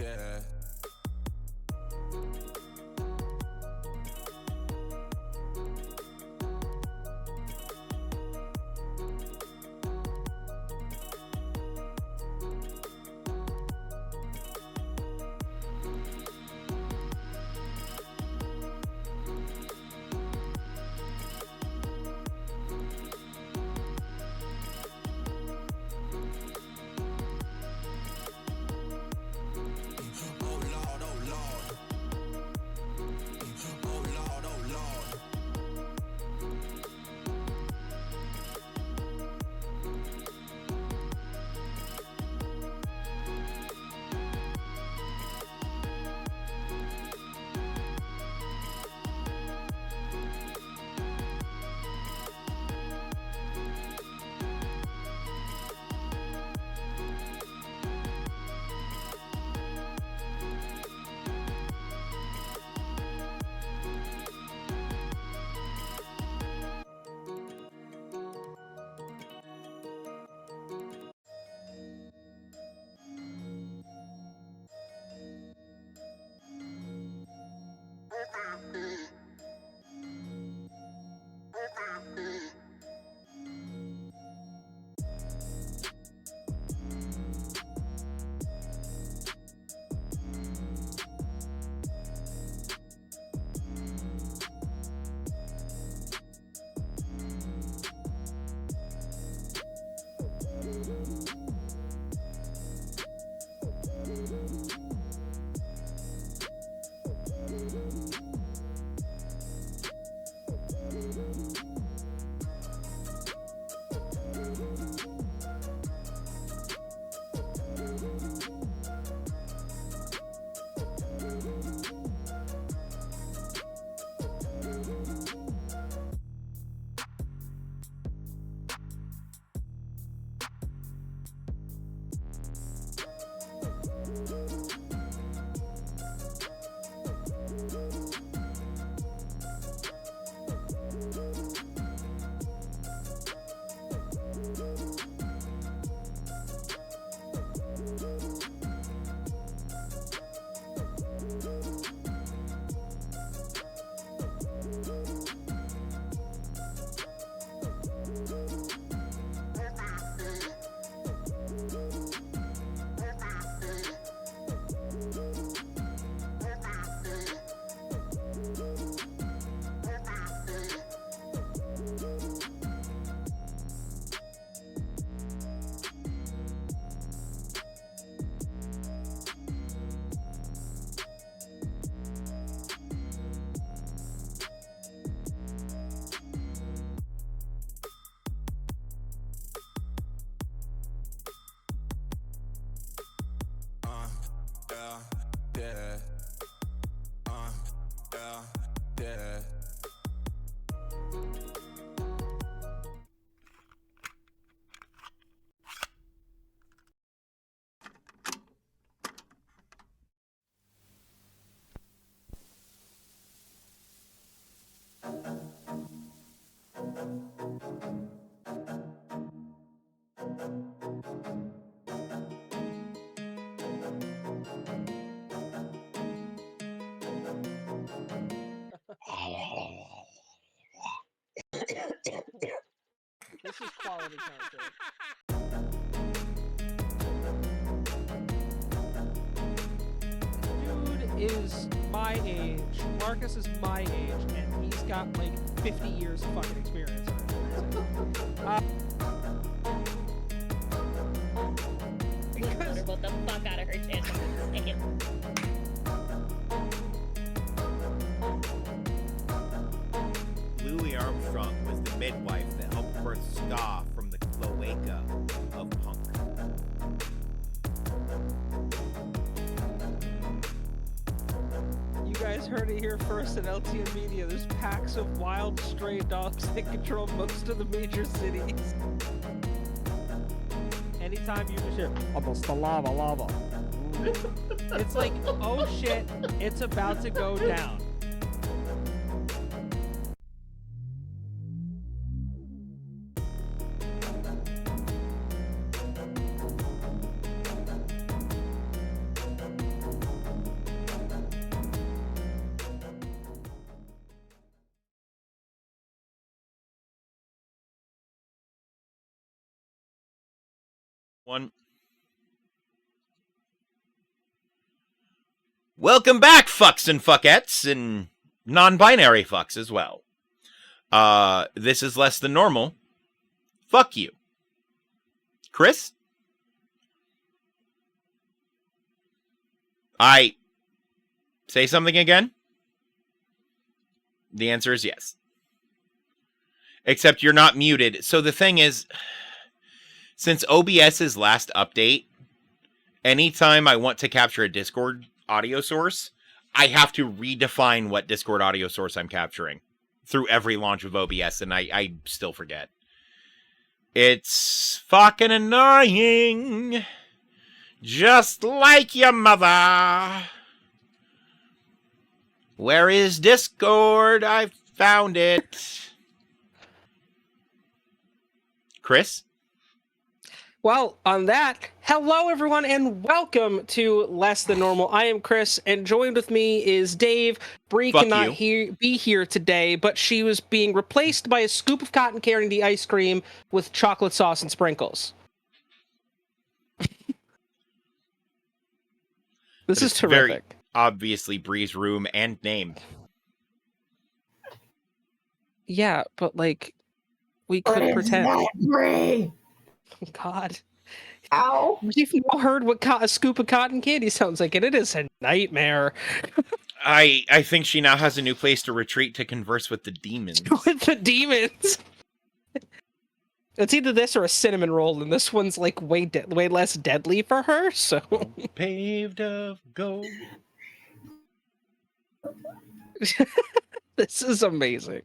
yeah. Yeah, yeah. This is quality content. Dude is my age. Marcus is my age, and he's got like 50 years of fucking experience. Because what the fuck out of her chance of this Louis Armstrong was the midwife that helped birth ska from the cloaca of punk. You guys heard it here first at LTN Media. There's packs of wild stray dogs that control most of the major cities. Anytime you just hear, almost the lava, lava. It's like, oh shit, it's about to go down. One. Welcome back, fucks and fuckettes, and non-binary fucks as well. This is Less Than Normal. Fuck you. Chris? Say something again? The answer is yes. Except you're not muted. So the thing is, since OBS's last update, anytime I want to capture a Discord audio source, I have to redefine what Discord audio source I'm capturing through every launch of OBS, and I still forget. It's fucking annoying. Just like your mother. Where is Discord? I found it. Chris? Well, on that, hello everyone and welcome to Less Than Normal. I am Chris and joined with me is Dave. Bree Fuck cannot be here today, but she was being replaced by a scoop of cotton candy ice cream with chocolate sauce and sprinkles. This is terrific. Very obviously Bree's room and name. Yeah, but like, we could pretend. Not Bree. Oh, God. Ow. You've all heard what a scoop of cotton candy sounds like, and it is a nightmare. I think she now has a new place to retreat to converse with the demons. With the demons. It's either this or a cinnamon roll, and this one's like way less deadly for her. So Paved of gold. this is amazing.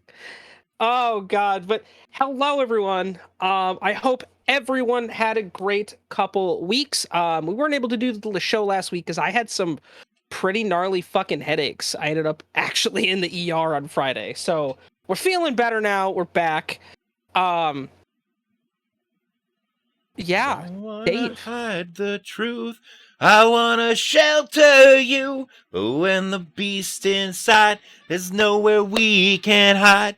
Oh God! But hello everyone. I hope everyone had a great couple weeks. We weren't able to do the show last week because I had some pretty gnarly fucking headaches. I ended up actually in the ER on Friday, so we're feeling better now. We're back. Yeah, I wanna Dave. hide the truth. I wanna shelter you, but when the beast inside, there's nowhere we can hide.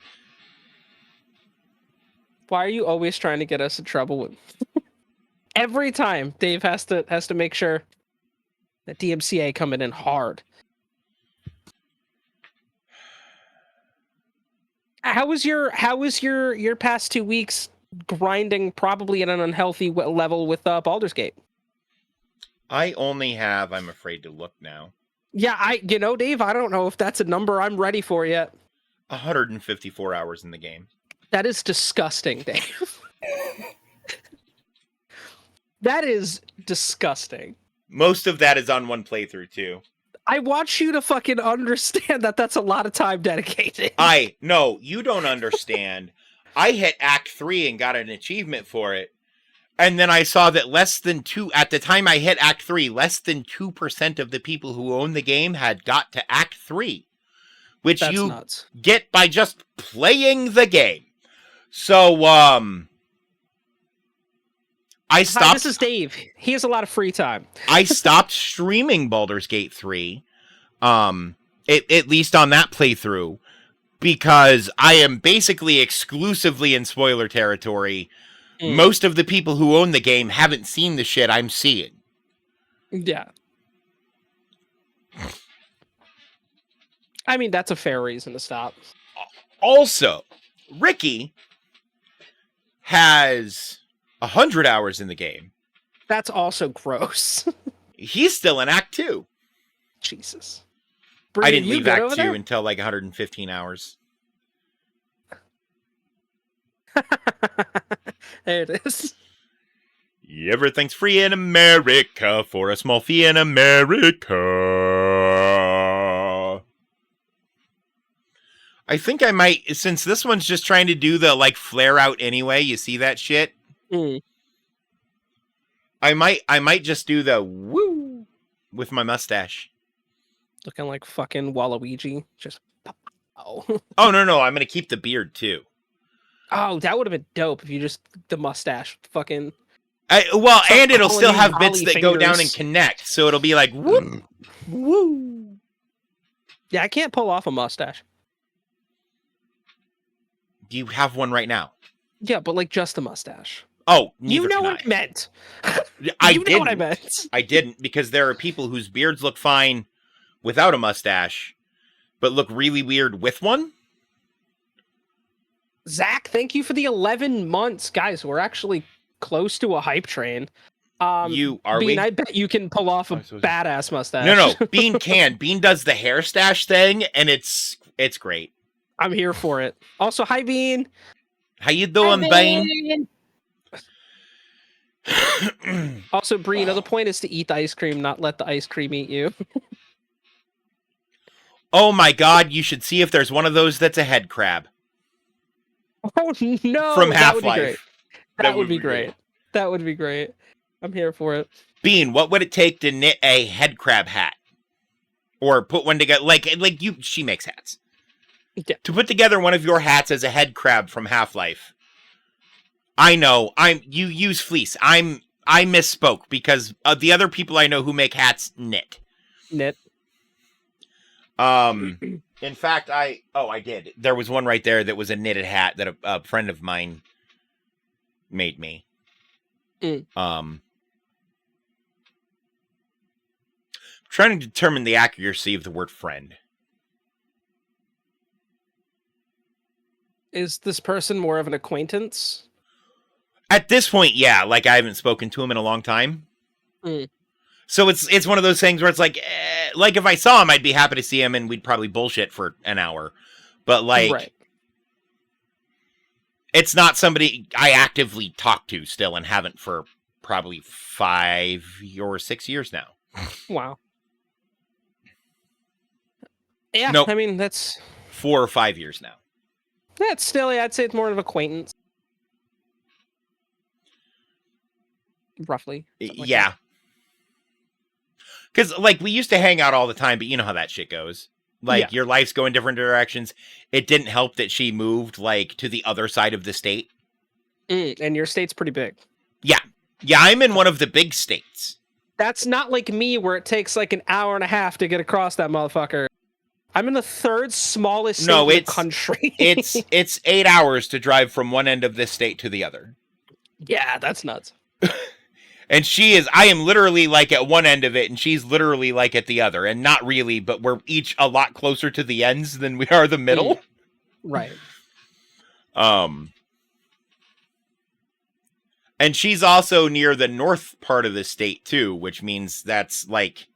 Why are you always trying to get us in trouble with? Every time Dave has to make sure that DMCA coming in hard. How was your past 2 weeks grinding probably at an unhealthy level with Baldur's Gate? I only have, I'm afraid to look now, Yeah, Dave, I don't know if that's a number I'm ready for yet. 154 hours in the game. That is disgusting, Dave. That is disgusting. Most of that is on one playthrough, too. I want you to fucking understand that that's a lot of time dedicated. No, you don't understand. I hit Act 3 and got an achievement for it. And then I saw that at the time I hit Act 3, less than 2% of the people who own the game had got to Act 3. Which That's you nuts. get by just playing the game. So, I stopped. Hi, this is Dave. He has a lot of free time. I stopped streaming Baldur's Gate 3, at least on that playthrough, because I am basically exclusively in spoiler territory. Most of the people who own the game haven't seen the shit I'm seeing. Yeah. I mean, that's a fair reason to stop. Also, Ricky has 100 hours in the game. That's also gross. He's still in Act 2. Jesus. I Bree, didn't you leave good Act over 2 there? until like 115 hours. There it is. Everything's free in America for a small fee in America. I think I might, since this one's just trying to do the like flare out anyway, you see that shit? I might just do the woo with my mustache. Looking like fucking Waluigi. Just oh. Oh no, I'm gonna keep the beard too. Oh, that would have been dope if you just the mustache fucking And it'll still have Ollie bits that go down and fingers. connect, so it'll be like whoop, woo. Yeah, I can't pull off a mustache. Do you have one right now? Yeah, but like just a mustache. Oh, neither You know can what I meant. I you know what I didn't. meant. I didn't, because there are people whose beards look fine without a mustache, but look really weird with one. Zach, thank you for the 11 months. Guys, we're actually close to a hype train. Are Bean, we? I bet you can pull off a badass mustache. No. Bean can. Bean does the hair stash thing, and it's great. I'm here for it. Also, hi, Bean. How you doing, Bean? Also, Bree, the point is to eat the ice cream, not let the ice cream eat you. Oh my God! You should see if there's one of those that's a head crab. Oh no! From That would be great. Half-Life. That would be great. That would be great. I'm here for it. Bean, what would it take to knit a head crab hat, or put one together? Like you, she makes hats. Yeah. To put together one of your hats as a head crab from Half-Life. I know. You use fleece. I misspoke because the other people I know who make hats knit. Knit. In fact, I did. There was one right there that was a knitted hat that a friend of mine made me. Trying to determine the accuracy of the word friend. Is this person more of an acquaintance? At this point, yeah. Like, I haven't spoken to him in a long time. So it's one of those things where it's like if I saw him, I'd be happy to see him, and we'd probably bullshit for an hour. But, like, it's not somebody I actively talk to still, and haven't for probably 5 or 6 years now. Wow. Yeah, Nope. I mean, that's 4 or 5 years now. That's still, I'd say it's more of acquaintance. Roughly. Yeah. Because, like, we used to hang out all the time, but you know how that shit goes. Like, your life's going different directions. It didn't help that she moved, like, to the other side of the state. And your state's pretty big. Yeah. Yeah, I'm in one of the big states. That's not like me, where it takes, like, an hour and a half to get across that motherfucker. I'm in the third smallest state in the country. it's 8 hours to drive from one end of this state to the other. Yeah, that's nuts. And I am literally like at one end of it, and she's literally like at the other. And not really, but we're each a lot closer to the ends than we are the middle. Right. And she's also near the north part of the state too, which means that's like...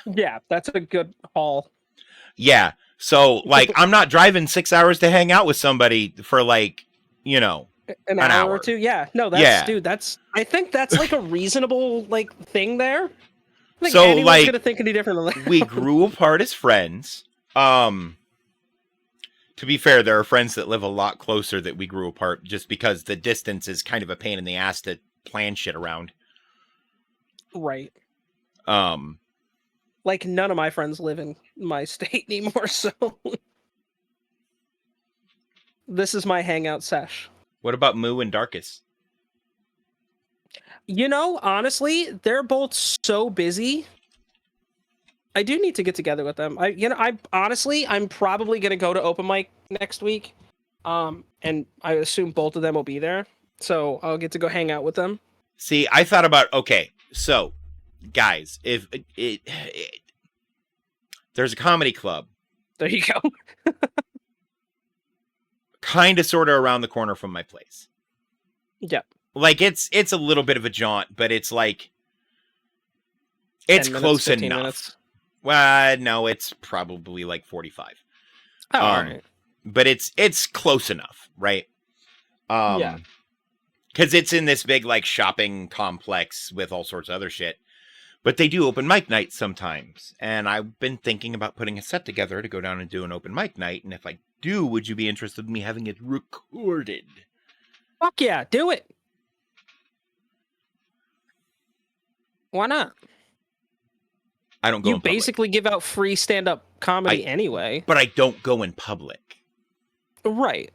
Yeah, that's a good haul. Yeah. So, like, I'm not driving 6 hours to hang out with somebody for, like, you know, an hour or two. Yeah. No, dude, I think that's like a reasonable, like, thing there. I think so, anyone's like, gonna think any differently. We grew apart as friends. To be fair, there are friends that live a lot closer that we grew apart just because the distance is kind of a pain in the ass to plan shit around. Right. Like, none of my friends live in my state anymore, so this is my hangout sesh. What about Moo and Darkus? You know, honestly, they're both so busy. I do need to get together with them. I'm probably gonna go to open mic next week. And I assume both of them will be there. So I'll get to go hang out with them. See, I thought about, okay, so guys, if there's a comedy club. There you go. Kind of sort of around the corner from my place. Yeah. Like, it's a little bit of a jaunt, but it's like, it's close enough. Minutes. Well, no, it's probably like 45. Oh, all right. But it's close enough, right? Yeah. Because it's in this big, like, shopping complex with all sorts of other shit. But they do open mic nights sometimes. And I've been thinking about putting a set together to go down and do an open mic night. And if I do, would you be interested in me having it recorded? Fuck yeah, do it. Why not? I don't go in public. You basically give out free stand-up comedy anyway. But I don't go in public. Right.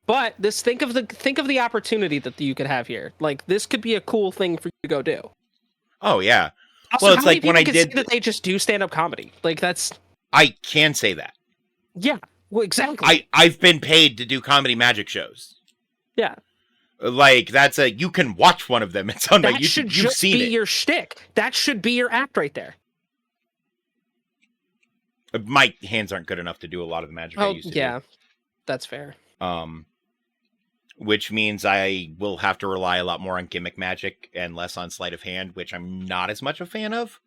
But think of the opportunity that you could have here. Like, this could be a cool thing for you to go do. Oh yeah. Also, well, it's like when I did that they just do stand-up comedy. Like, that's... I can say that. Yeah. Well, exactly. I've been paid to do comedy magic shows. Yeah. Like, that's you can watch one of them. It's on my That YouTube. should You've just seen be it. your shtick. That should be your act right there. My hands aren't good enough to do a lot of the magic I used to do. That's fair. Which means I will have to rely a lot more on gimmick magic and less on sleight of hand, which I'm not as much a fan of.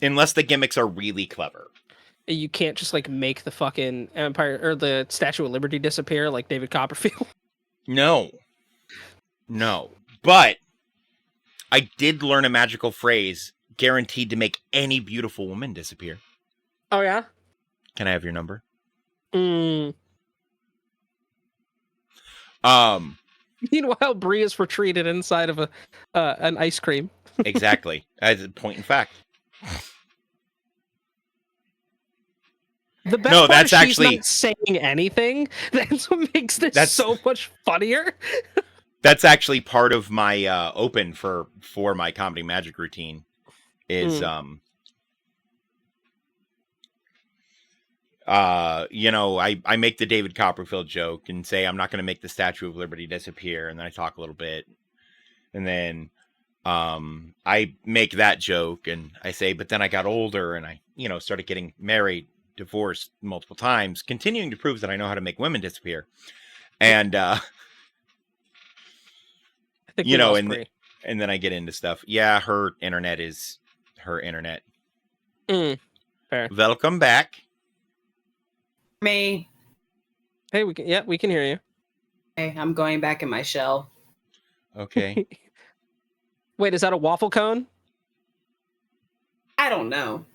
Unless the gimmicks are really clever. You can't just like make the fucking Empire or the Statue of Liberty disappear like David Copperfield. No. But I did learn a magical phrase guaranteed to make any beautiful woman disappear. Oh yeah? Can I have your number? Meanwhile, Bree is retreated inside of an ice cream. Exactly. As a point in fact. The best No, part that's is she's actually not saying anything. That's what makes this so much funnier. That's actually part of my open for my comedy magic routine. Is I make the David Copperfield joke and say I'm not going to make the Statue of Liberty disappear, and then I talk a little bit, and then I make that joke and I say, but then I got older and I started getting married, divorced multiple times, continuing to prove that I know how to make women disappear, and I think and then I get into stuff. Yeah, her internet is her internet. Fair. Welcome back. Me. Hey, we can hear you. Hey, I'm going back in my shell. Okay. Wait, is that a waffle cone? I don't know.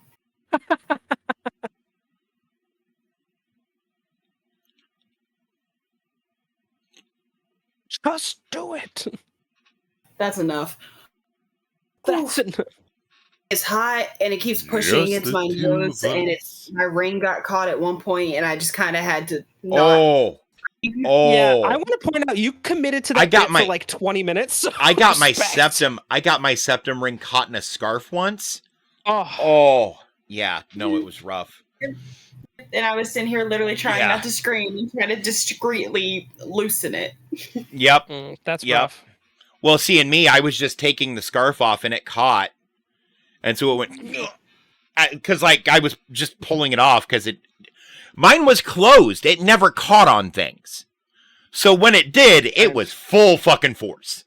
Just do it. That's enough. That's enough. It's hot and it keeps pushing Just into the my two nose, of and us. my ring got caught at one point, and I just kind of had to. Oh. Yeah, I want to point out you committed to that bit for like 20 minutes. So I got my respect. septum ring caught in a scarf once. Oh, yeah, no, it was rough. And I was sitting here literally trying not to scream and trying to discreetly loosen it. Yep. That's rough. Well, see, in me, I was just taking the scarf off and it caught. And so it went, because like I was just pulling it off because mine was closed. It never caught on things. So when it did, it was full fucking force.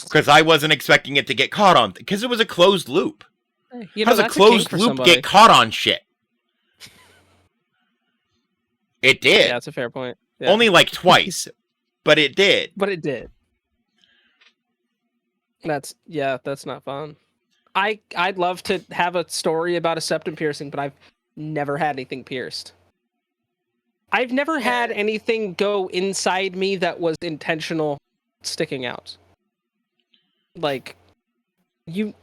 Because I wasn't expecting it to get caught on, because it was a closed loop. How does a closed loop get caught on shit? It did. Yeah, that's a fair point. Yeah. Only like twice, but it did. That's not fun. I'd love to have a story about a septum piercing, but I've never had anything pierced. I've never had anything go inside me that was intentional sticking out. Like,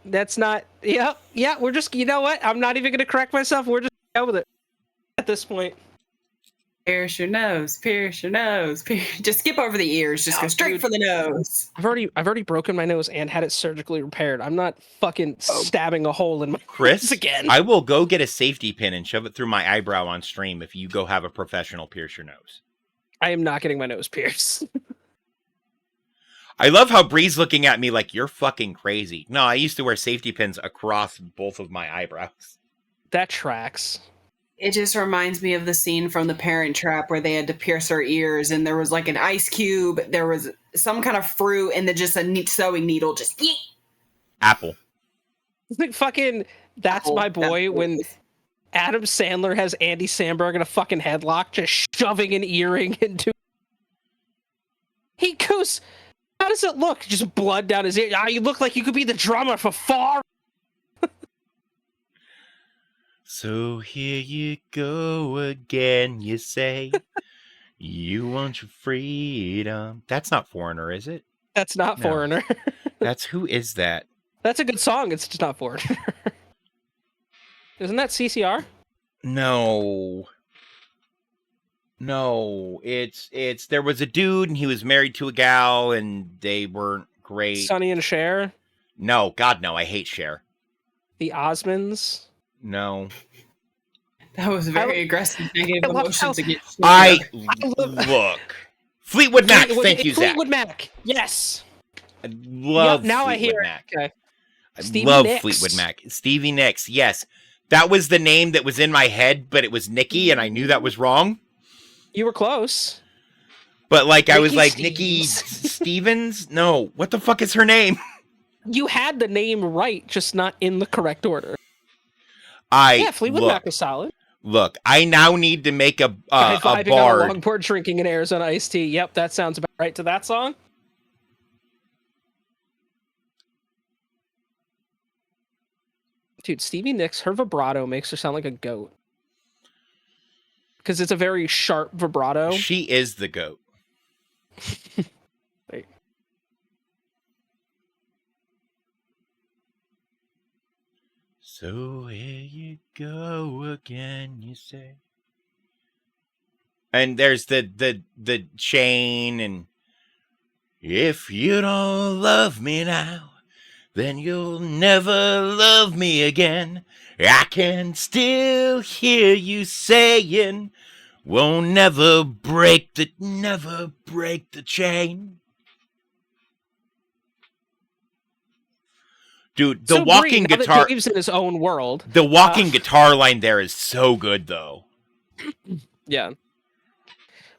that's not, we're just, you know what? I'm not even going to correct myself. We're just go with it at this point. Pierce your nose, just skip over the ears, just go straight for the nose. I've already broken my nose and had it surgically repaired. I'm not fucking stabbing a hole in my Chris, nose again. I will go get a safety pin and shove it through my eyebrow on stream if you go have a professional pierce your nose. I am not getting my nose pierced. I love how Bree's looking at me like you're fucking crazy. No, I used to wear safety pins across both of my eyebrows. That tracks. It just reminds me of the scene from The Parent Trap where they had to pierce her ears, and there was like an ice cube, there was some kind of fruit, and then just a sewing needle, just yeet. Apple. Like fucking, that's my boy when Adam Sandler has Andy Samberg in a fucking headlock, just shoving an earring into. He goes, how does it look? Just blood down his ear. You look like you could be the drummer for Far. So here you go again, you say. You want your freedom. That's not Foreigner, is it? That's not Foreigner. Who is that? That's a good song. It's just not Foreigner. Isn't that CCR? No, it's there was a dude and he was married to a gal and they weren't great. Sonny and Cher? No, God no, I hate Cher. The Osmonds? No. That was very aggressive negative emotions against Look, Fleetwood Mac. Was Thank it you, Zach. Fleetwood Mac. Yes. I love now I Fleetwood hear Mac. it. Okay. I Stevie love Nicks. Fleetwood Mac. Stevie Nicks. Yes, that was the name that was in my head, but it was Nikki, and I knew that was wrong. You were close. But like, I was Nikki like, Nikki Stevens. No, what the fuck is her name? You had the name right, just not in the correct order. Yeah, Fleetwood Mac was solid. Look, I now need to make a Vibing on a bard. longboard drinking an Arizona iced tea. Yep, that sounds about right to that song. Dude, Stevie Nicks, her vibrato makes her sound like a goat. Because it's a very sharp vibrato. She is the goat. Wait. So here you go again, you say. And there's the chain, and if you don't love me now, then you'll never love me again. I can still hear you saying, we'll never break the chain. Dude, the walking Bree, now guitar. that Dave's in his own world. The walking guitar line there is so good, though. Yeah.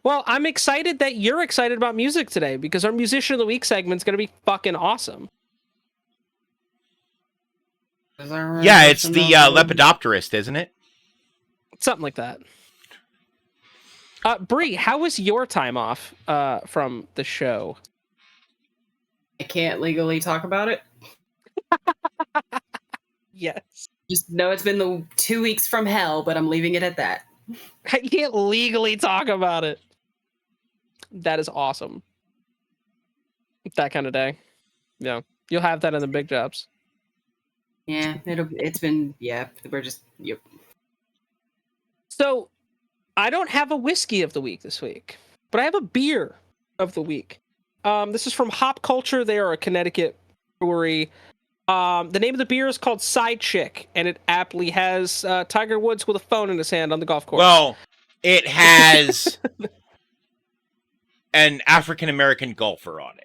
Well, I'm excited that you're excited about music today because our Musician of the Week segment's going to be fucking awesome. Yeah, it's the Lepidopterist, isn't it? Something like that. Bree, how was your time off from the show? I can't legally talk about it. Yes. Just know it's been the 2 weeks from hell, but I'm leaving it at that. I can't legally talk about it. That is awesome. That kind of day. Yeah. You'll have that in the big jobs. Yeah, it's been, we're just, yep. So, I don't have a whiskey of the week this week, but I have a beer of the week. This is from Hop Culture. They are a Connecticut brewery. The name of the beer is called Side Chick, and it aptly has Tiger Woods with a phone in his hand on the golf course. Well, it has an African-American golfer on it.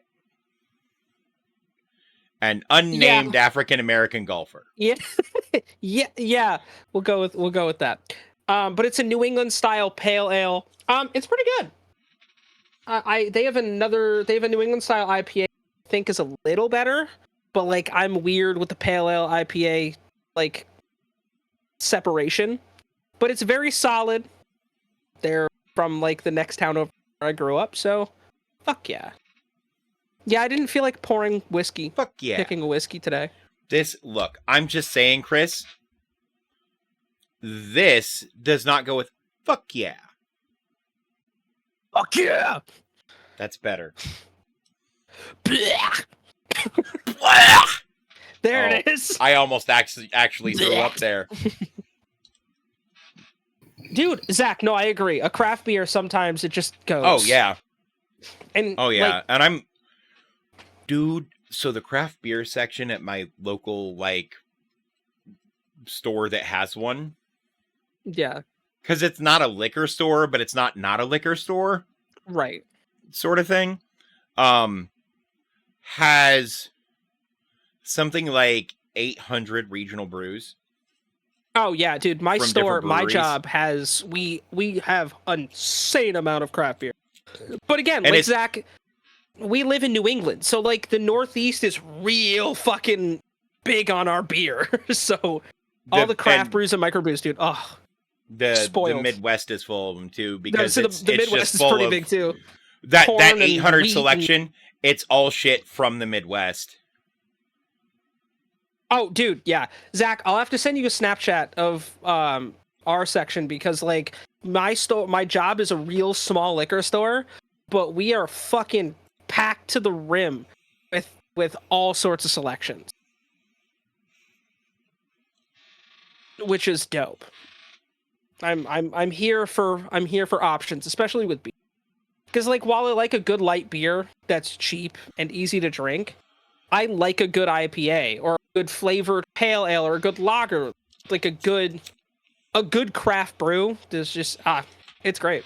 An unnamed African-American golfer. Yeah. yeah. We'll go with that. But it's a New England style pale ale. It's pretty good. They have a New England style IPA I think is a little better, but like I'm weird with the pale ale IPA like separation. But it's very solid. They're from like the next town over where I grew up, so fuck yeah. Yeah, I didn't feel like pouring whiskey. Fuck yeah. Picking a whiskey today. Look, I'm just saying, Chris, this does not go with fuck yeah. Fuck yeah. That's better. There it is. I almost actually threw up there. Dude, Zach, no, I agree. A craft beer, sometimes it just goes. Oh, yeah. And and I'm... Dude, so the craft beer section at my local, like, store that has one. Yeah. Because it's not a liquor store, but it's not a liquor store. Right. Sort of thing. Has something like 800 regional brews. Oh yeah, dude. My From store, different my breweries. job has we have an insane amount of craft beer. But again, And like it's- Zach, we live in New England, so like the Northeast is real fucking big on our beer. So all the craft and brews and microbrews, dude. Oh, the spoiled. Midwest is full of them too, because so it's the it's Midwest just is full pretty of big too. that Corn and 800 wheat selection. It's all shit from the Midwest. Oh, dude, yeah. Zach, I'll have to send you a Snapchat of our section because like my job is a real small liquor store, but we are fucking packed to the rim with all sorts of selections. Which is dope. I'm here for options, especially with beer. Because like while I like a good light beer that's cheap and easy to drink, I like a good IPA or a good flavored pale ale or a good lager, like a good craft brew. There's just it's great.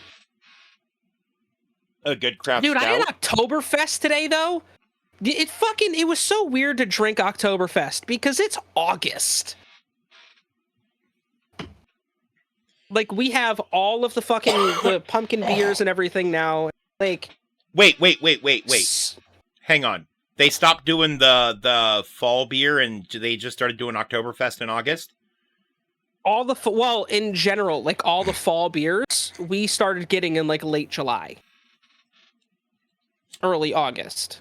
A good craft Dude, I stout. had Oktoberfest today, though. It was so weird to drink Oktoberfest because it's August. Like, we have all of the pumpkin beers and everything now. Like, Wait. Hang on. They stopped doing the fall beer and they just started doing Oktoberfest in August? well, in general, like all the fall beers, we started getting in like late July, early August.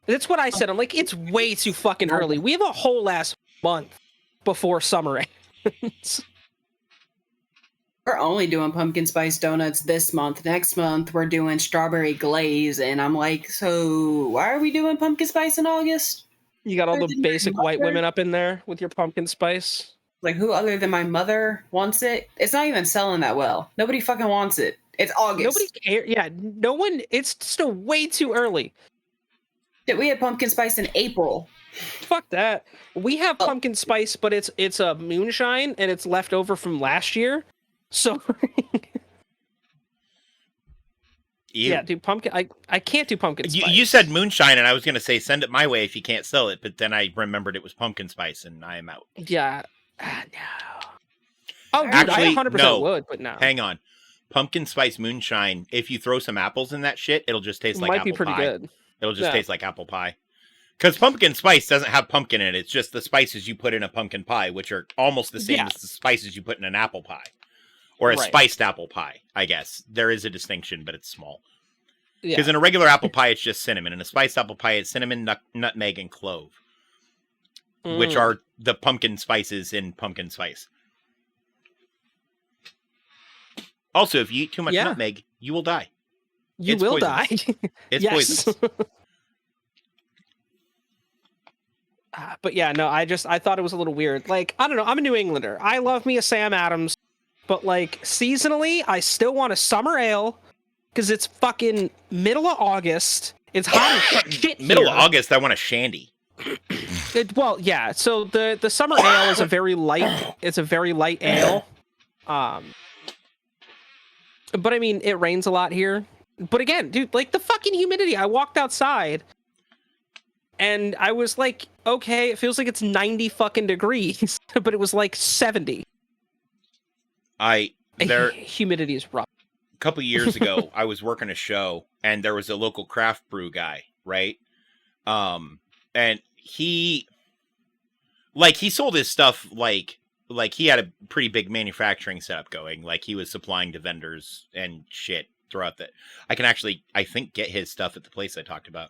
That's what I said. I'm like, it's way too fucking early. We have a whole last month before summer ends. We're only doing pumpkin spice donuts this month. Next month, we're doing strawberry glaze. And I'm like, so why are we doing pumpkin spice in August? You got all the basic white women up in there with your pumpkin spice. Like, who other than my mother wants it? It's not even selling that well. Nobody fucking wants it. It's August. Nobody cares. Yeah, no one. It's still way too early. Shit, we had pumpkin spice in April. Fuck that. We have pumpkin spice, but it's a moonshine and it's left over from last year. So yeah, dude, pumpkin. I can't do pumpkin spice. You said moonshine, and I was gonna say send it my way if you can't sell it, but then I remembered it was pumpkin spice, and I am out. Yeah, no. Oh, dude, Actually, I 100% no. would, but no. Hang on, pumpkin spice moonshine. If you throw some apples in that shit, it'll just taste like Might apple be pretty pie. good. It'll just taste like apple pie. Because pumpkin spice doesn't have pumpkin in it. It's just the spices you put in a pumpkin pie, which are almost the same as the spices you put in an apple pie. Or a spiced apple pie, I guess. There is a distinction, but it's small. Because in a regular apple pie, it's just cinnamon. In a spiced apple pie, it's cinnamon, nutmeg, and clove. Which are the pumpkin spices in pumpkin spice. Also, if you eat too much nutmeg, you will die. You will die. It's poisonous. But yeah, no, I thought it was a little weird. Like, I don't know, I'm a New Englander. I love me a Sam Adams. But, like, seasonally, I still want a summer ale because it's fucking middle of August. It's hot as shit here. Middle of August, I want a shandy. Well, yeah. So the summer ale is a very light. It's a very light ale. But I mean, it rains a lot here. But again, dude, like the fucking humidity. I walked outside, and I was like, okay, it feels like it's 90 fucking degrees, but it was like 70. Humidity is rough. A couple years ago, I was working a show, and there was a local craft brew guy, right? And he sold his stuff like he had a pretty big manufacturing setup going. Like he was supplying to vendors and shit throughout the. I can actually, I think, get his stuff at the place I talked about,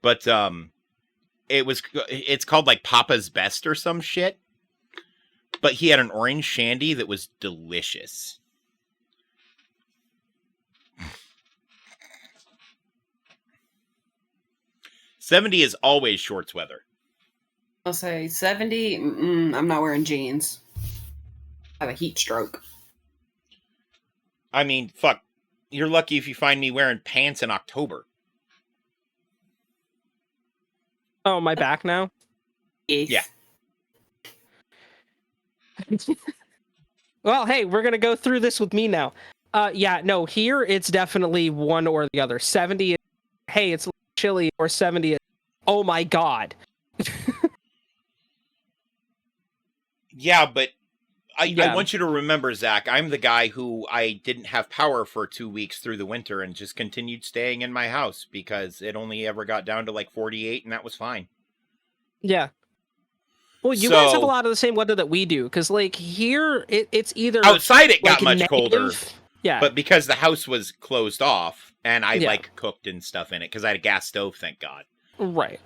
but it's called like Papa's Best or some shit. But he had an orange shandy that was delicious. $70 is always shorts weather. I'll say 70. I'm not wearing jeans. I have a heat stroke. I mean, fuck. You're lucky if you find me wearing pants in October. Oh, my back now? Yes. Yeah. Well, hey, we're gonna go through this with me now. Yeah, no, here it's definitely one or the other. 70 is, hey, it's chilly, or 70 is, oh my god. Yeah, but I want you to remember, Zach, I'm the guy who I didn't have power for 2 weeks through the winter and just continued staying in my house because it only ever got down to like 48 and that was fine. Yeah. Well, you guys have a lot of the same weather that we do, because like here, it's either outside it got like much colder. Yeah. But because the house was closed off and I like cooked and stuff in it because I had a gas stove, thank God. Right.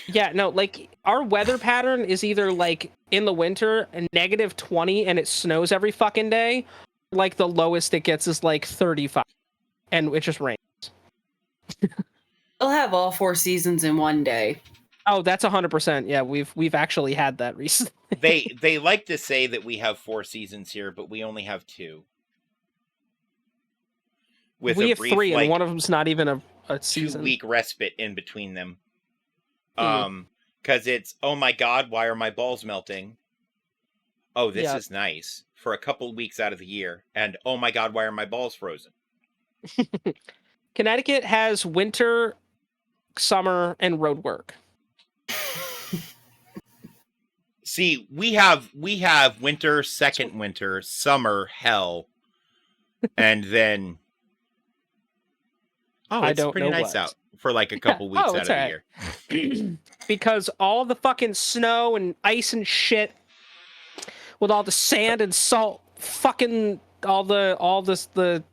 Yeah, no, like our weather pattern is either like in the winter -20 and it snows every fucking day, like the lowest it gets is like 35 and it just rains. I'll have all 4 seasons in one day. Oh, that's 100%. Yeah, we've actually had that recently. They like to say that we have 4 seasons here, but we only have 2. We have 3, and one of them's not even a season. 2-week respite in between them. Because it's, oh my god, why are my balls melting? Oh, this is nice. For a couple weeks out of the year. And, oh my god, why are my balls frozen? Connecticut has winter, summer, and road work. See, we have winter, second winter, summer, hell, and then I it's don't pretty know nice what. out for like a couple weeks out it's of the alright. year. Because all the fucking snow and ice and shit, with all the sand and salt, fucking the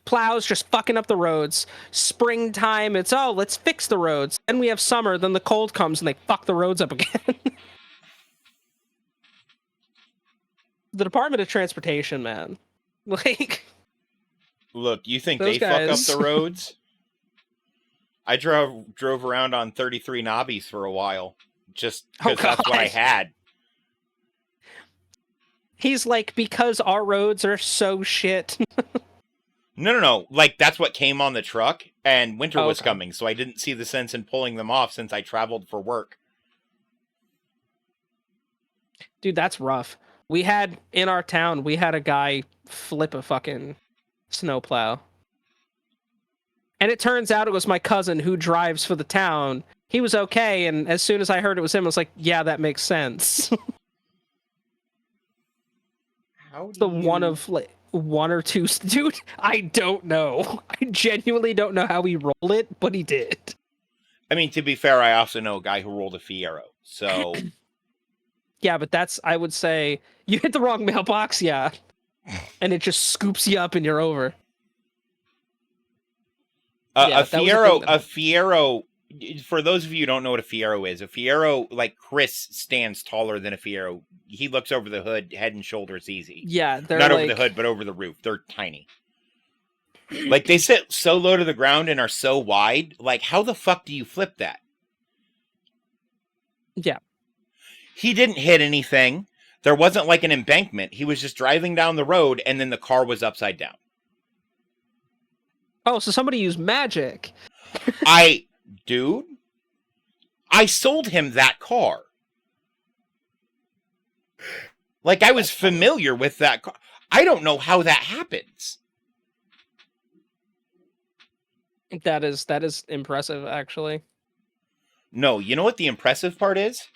plows just fucking up the roads. Springtime, it's let's fix the roads. Then we have summer, then the cold comes and they fuck the roads up again. The Department of Transportation, man. Like, Look, you think those they fuck up guys- the roads? I drove around on 33 knobbies for a while, just because that's what I God. had. He's like, because our roads are so shit. No. Like, that's what came on the truck, and winter was Okay. coming, so I didn't see the sense in pulling them off since I traveled for work. Dude, that's rough. We had, in our town, we had a guy flip a fucking snowplow. And it turns out it was my cousin who drives for the town. He was okay, and as soon as I heard it was him, I was like, yeah, that makes sense. How do The one of like one or two, dude. I don't know. I genuinely don't know how he rolled it, but he did. I mean, to be fair, I also know a guy who rolled a Fiero, so Yeah, but that's, I would say, you hit the wrong mailbox, yeah, and it just scoops you up and you're over. Yeah, a that was a thing that- Fiero. For those of you who don't know what a Fiero is, a Fiero, like Chris, stands taller than a Fiero. He looks over the hood, head and shoulders easy. Yeah, they're Not like, over the hood, but over the roof. They're tiny. Like, they sit so low to the ground and are so wide. Like, how the fuck do you flip that? Yeah. He didn't hit anything. There wasn't like an embankment. He was just driving down the road, and then the car was upside down. Oh, so somebody used magic. Dude, I sold him that car. Like, I was familiar with that car. I don't know how that happens. That is impressive, actually. No, you know what the impressive part is?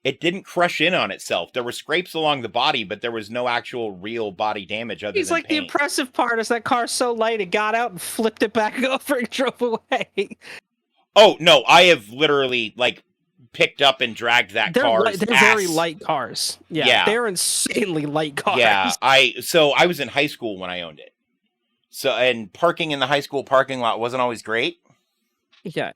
It didn't crush in on itself. There were scrapes along the body, but there was no actual real body damage other He's than like, the paint. impressive part is that car's so light, it got out and flipped it back over and drove away. Oh, no, I have literally, like, picked up and dragged that car's They're ass. very light cars. Yeah, they're insanely light cars. Yeah, I was in high school when I owned it. So, and parking in the high school parking lot wasn't always great. Yeah.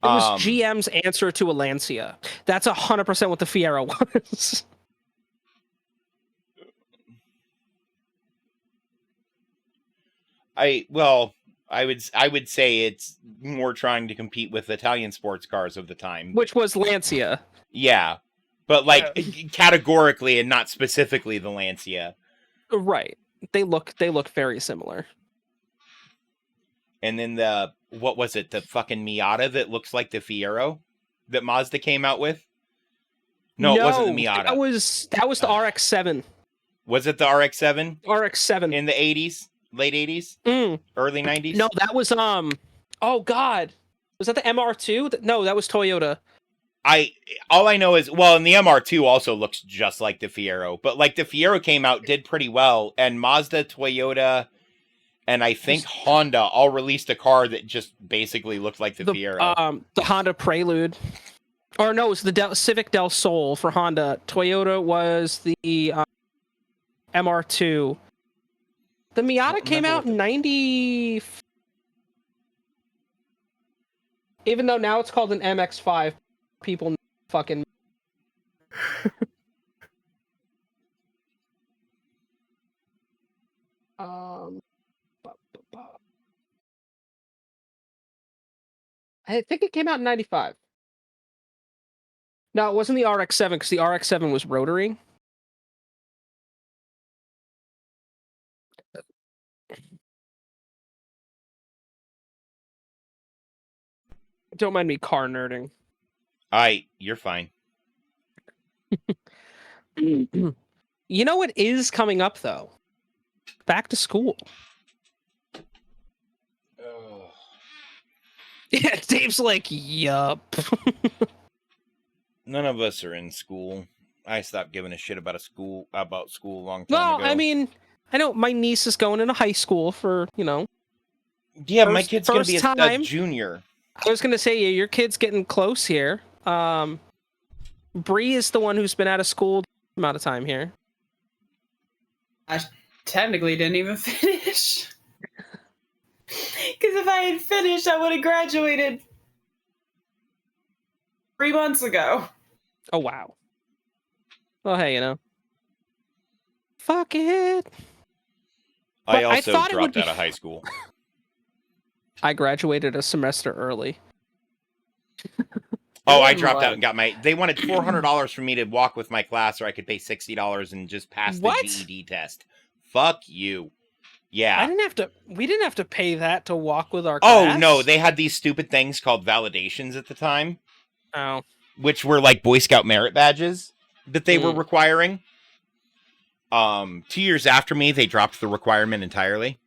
It was GM's answer to a Lancia. That's 100% what the Fiero was. I would say it's more trying to compete with Italian sports cars of the time. Which was Lancia. Yeah. But like categorically and not specifically the Lancia. Right. They look very similar. And then what was it? The fucking Miata that looks like the Fiero that Mazda came out with? No, it wasn't the Miata. That was the RX-7. Was it the RX-7? RX-7 In the 80s? Late 80s? Early 90s? No, that was oh god. Was that the MR2? No, that was Toyota. All I know is, well, and the MR2 also looks just like the Fiero, but like the Fiero came out, did pretty well, and Mazda, Toyota, and I think Honda all released a car that just basically looked like the Fiero. The Honda Prelude. Or no, it was the Civic Del Sol for Honda. Toyota was the MR2. The Miata came out in 90... Even though now it's called an MX-5, people fucking... I think it came out in 95. No, it wasn't the RX-7, because the RX-7 was rotary. Don't mind me car nerding. You're fine. You know what is coming up, though? Back to school. Yeah, Dave's like, yup. None of us are in school. I stopped giving a shit about school a long time Well, ago. I mean, I know my niece is going into high school for, Yeah, my kid's gonna be first a time. junior. I was gonna say, yeah, your kid's getting close here. Bree is the one who's been out of school amount of time here. I technically didn't even finish. Because if I had finished, I would have graduated 3 months ago. Oh, wow. Well, hey, fuck it. I But I also thought it would dropped be out of high school. I graduated a semester early. Oh, I One dropped out life. and got my. They wanted $400 for me to walk with my class, or I could pay $60 and just pass the What? GED test. Fuck you. Yeah. We didn't have to pay that to walk with our Oh class. no, they had these stupid things called validations at the time, Oh, which were like Boy Scout merit badges that they were requiring. 2 years after me, they dropped the requirement entirely.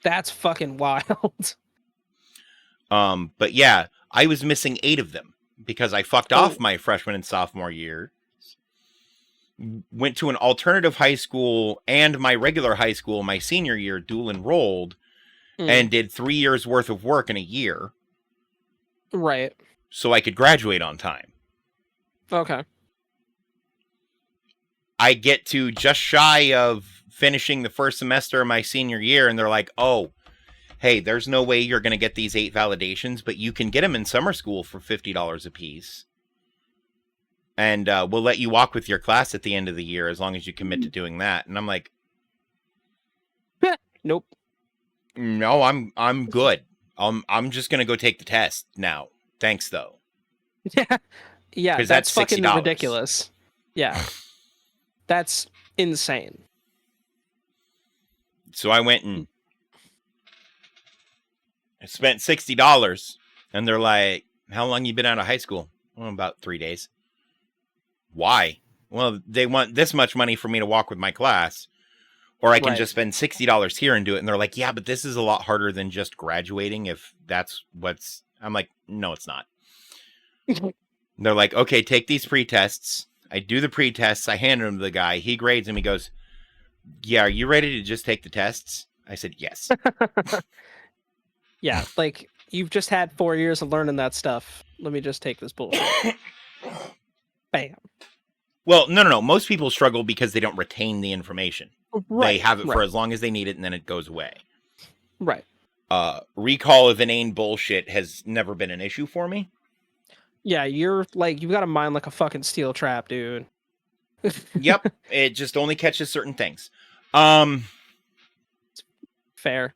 that's fucking wild. But yeah, I was missing 8 of them because I fucked off my freshman and sophomore year. Went to an alternative high school and my regular high school my senior year, dual enrolled, and did 3 years worth of work in a year. Right. So I could graduate on time. Okay. I get to just shy of finishing the first semester of my senior year, and they're like, oh, hey, there's no way you're going to get these 8 validations, but you can get them in summer school for $50 a piece. And we'll let you walk with your class at the end of the year as long as you commit to doing that. And I'm like, Nope. no, I'm good. I'm just going to go take the test now. Thanks, though. Yeah. Yeah, 'Cause that's that's fucking $60. ridiculous. Yeah. That's insane. So I went and I spent $60, and they're like, how long you been out of high school? Well, about 3 days. Why? Well, they want this much money for me to walk with my class, or I can Right. just spend $60 here and do it. And they're like, yeah, but this is a lot harder than just graduating. If that's what's, I'm like, no, it's not. They're like, okay, take these pre-tests. I do the pre-tests. I hand them to the guy. He grades them. He goes, yeah, are you ready to just take the tests? I said, yes. Yeah, like you've just had 4 years of learning that stuff. Let me just take this bullshit. Bam. Well, no. Most people struggle because they don't retain the information. Right. They have it for right. as long as they need it, and then it goes away. Right. Recall of inane bullshit has never been an issue for me. Yeah, you've got a mind like a fucking steel trap, dude. Yep, it just only catches certain things. Fair.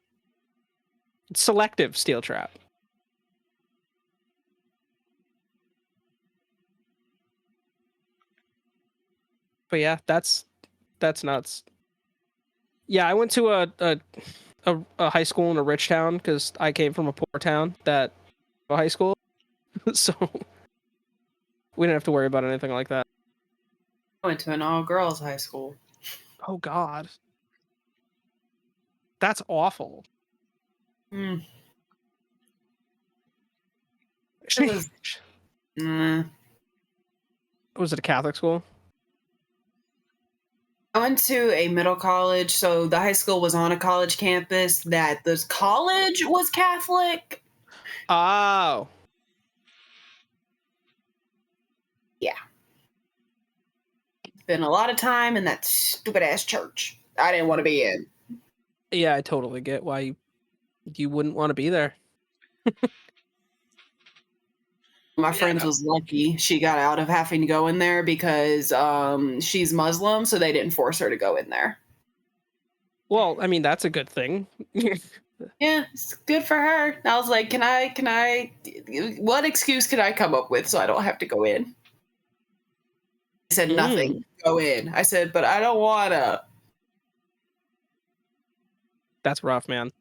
Selective steel trap. But yeah, that's nuts. Yeah, I went to a high school in a rich town because I came from a poor town that a high school, so we didn't have to worry about anything like that. I went to an all-girls high school. Oh God, that's awful. Mm. It was, Was it a Catholic school? I went to a middle college, so the high school was on a college campus. That the college was Catholic. Oh. Yeah. Spent a lot of time in that stupid ass church. I didn't want to be in. Yeah, I totally get why you wouldn't want to be there. My friend was lucky she got out of having to go in there because she's Muslim, so they didn't force her to go in there. Well, I mean, that's a good thing. Yeah, it's good for her. I was like, can I, what excuse could I come up with so I don't have to go in? I said, nothing. Go in. I said, but I don't want to. That's rough, man.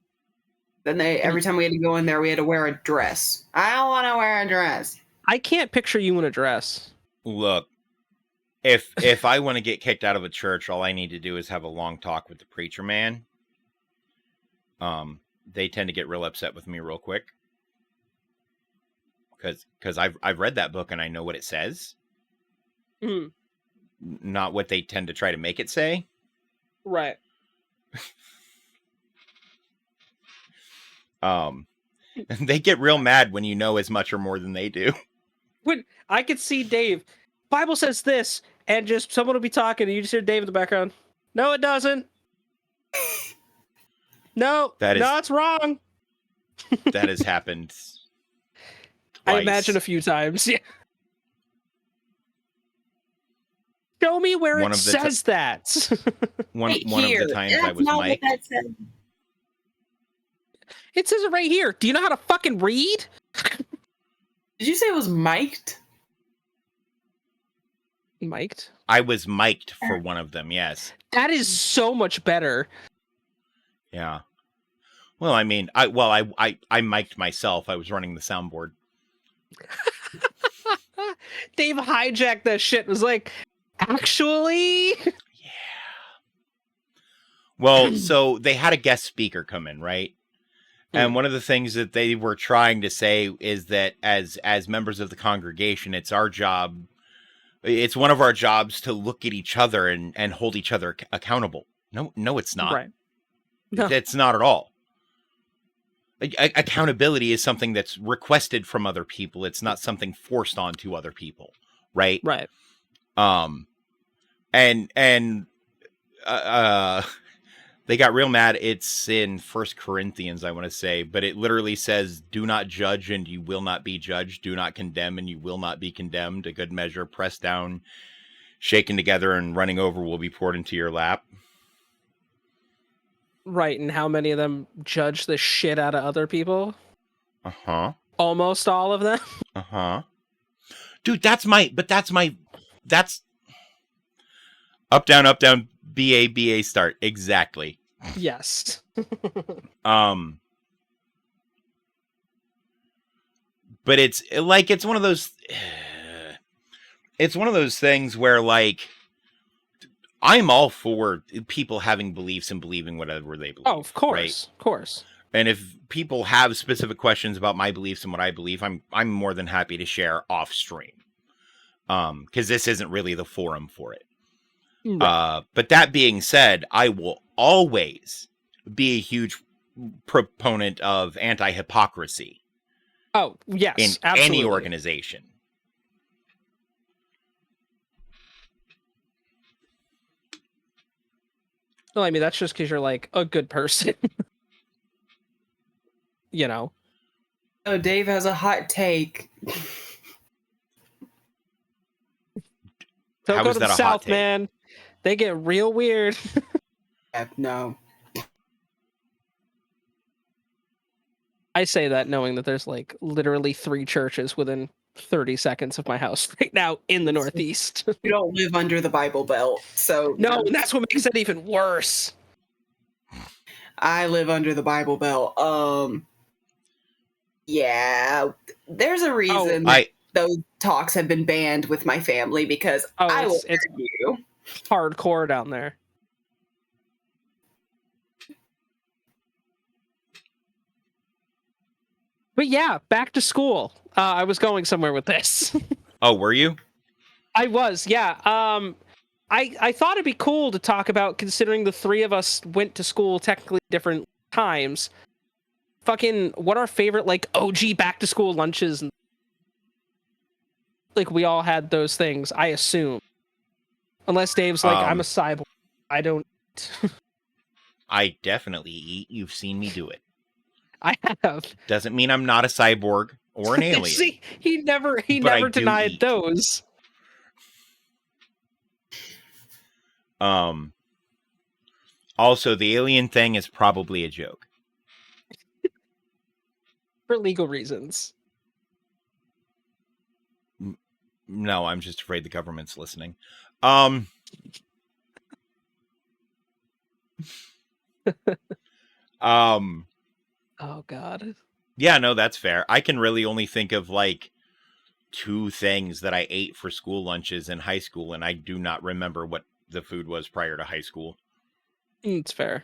Then every time we had to go in there, we had to wear a dress. I don't want to wear a dress. I can't picture you in a dress. Look, if I want to get kicked out of a church, all I need to do is have a long talk with the preacher man. They tend to get real upset with me real quick. because I've read that book and I know what it says, Mm, not what they tend to try to make it say. right. They get real mad when you know as much or more than they do. When I could see Dave, Bible says this, and just someone will be talking, and you just hear Dave in the background. No, it doesn't. No, it's wrong. That has happened I twice. imagine a few times. Yeah. Show me where One it of the says that. one Right one of here. the times That's I was not what mic'd. that said. It says it right here. Do you know how to fucking read? Did you say it was mic'd? Mic'd? I was mic'd for one of them, yes. That is so much better. Yeah. Well, I mean, I mic'd myself. I was running the soundboard. Dave hijacked that shit and was like, actually? Well, so they had a guest speaker come in, right? And Hmm. one of the things that they were trying to say is that as members of the congregation, it's our job. It's one of our jobs to look at each other and hold each other accountable. No, it's not. Right. No. It's not at all. Accountability is something that's requested from other people. It's not something forced onto other people, right? Right. They got real mad. It's in 1 Corinthians, I want to say, but it literally says, do not judge and you will not be judged. Do not condemn and you will not be condemned. A good measure, pressed down, shaken together, and running over will be poured into your lap. Right, and how many of them judge the shit out of other people? Uh-huh. Almost all of them. Uh-huh. Dude, that's up, down, BA, start. Exactly. Yes. But it's one of those things where, like, I'm all for people having beliefs and believing whatever they believe. Oh, of course. Right? Of course. And if people have specific questions about my beliefs and what I believe, I'm more than happy to share off stream. Because this isn't really the forum for it. Right. But that being said, I will always be a huge proponent of anti-hypocrisy. Oh, yes. In absolutely. any organization. Well, I mean, that's just because you're like a good person. You know? Oh, Dave has a hot take. Don't How go is to the that a hot South, take? man. They get real weird. No. I say that knowing that there's like literally 3 churches within 30 seconds of my house right now in the Northeast. You don't live under the Bible Belt, so No, and that's what makes it even worse. I live under the Bible Belt. Yeah, there's a reason those talks have been banned with my family because I will it's argue. hardcore down there. But yeah, back to school. I was going somewhere with this. Oh, were you? I was, yeah. I thought it'd be cool to talk about, considering the 3 of us went to school technically different times. Fucking what our favorite like OG back to school lunches and like we all had those things, I assume. Unless Dave's like, I'm a cyborg. I don't I definitely eat. You've seen me do it. I have. Doesn't mean I'm not a cyborg or an alien. See, he never But I never do denied eat. those. Also, the alien thing is probably a joke. For legal reasons. No, I'm just afraid the government's listening. Oh God. Yeah, no, that's fair. I can really only think of like 2 things that I ate for school lunches in high school, and I do not remember what the food was prior to high school. It's fair.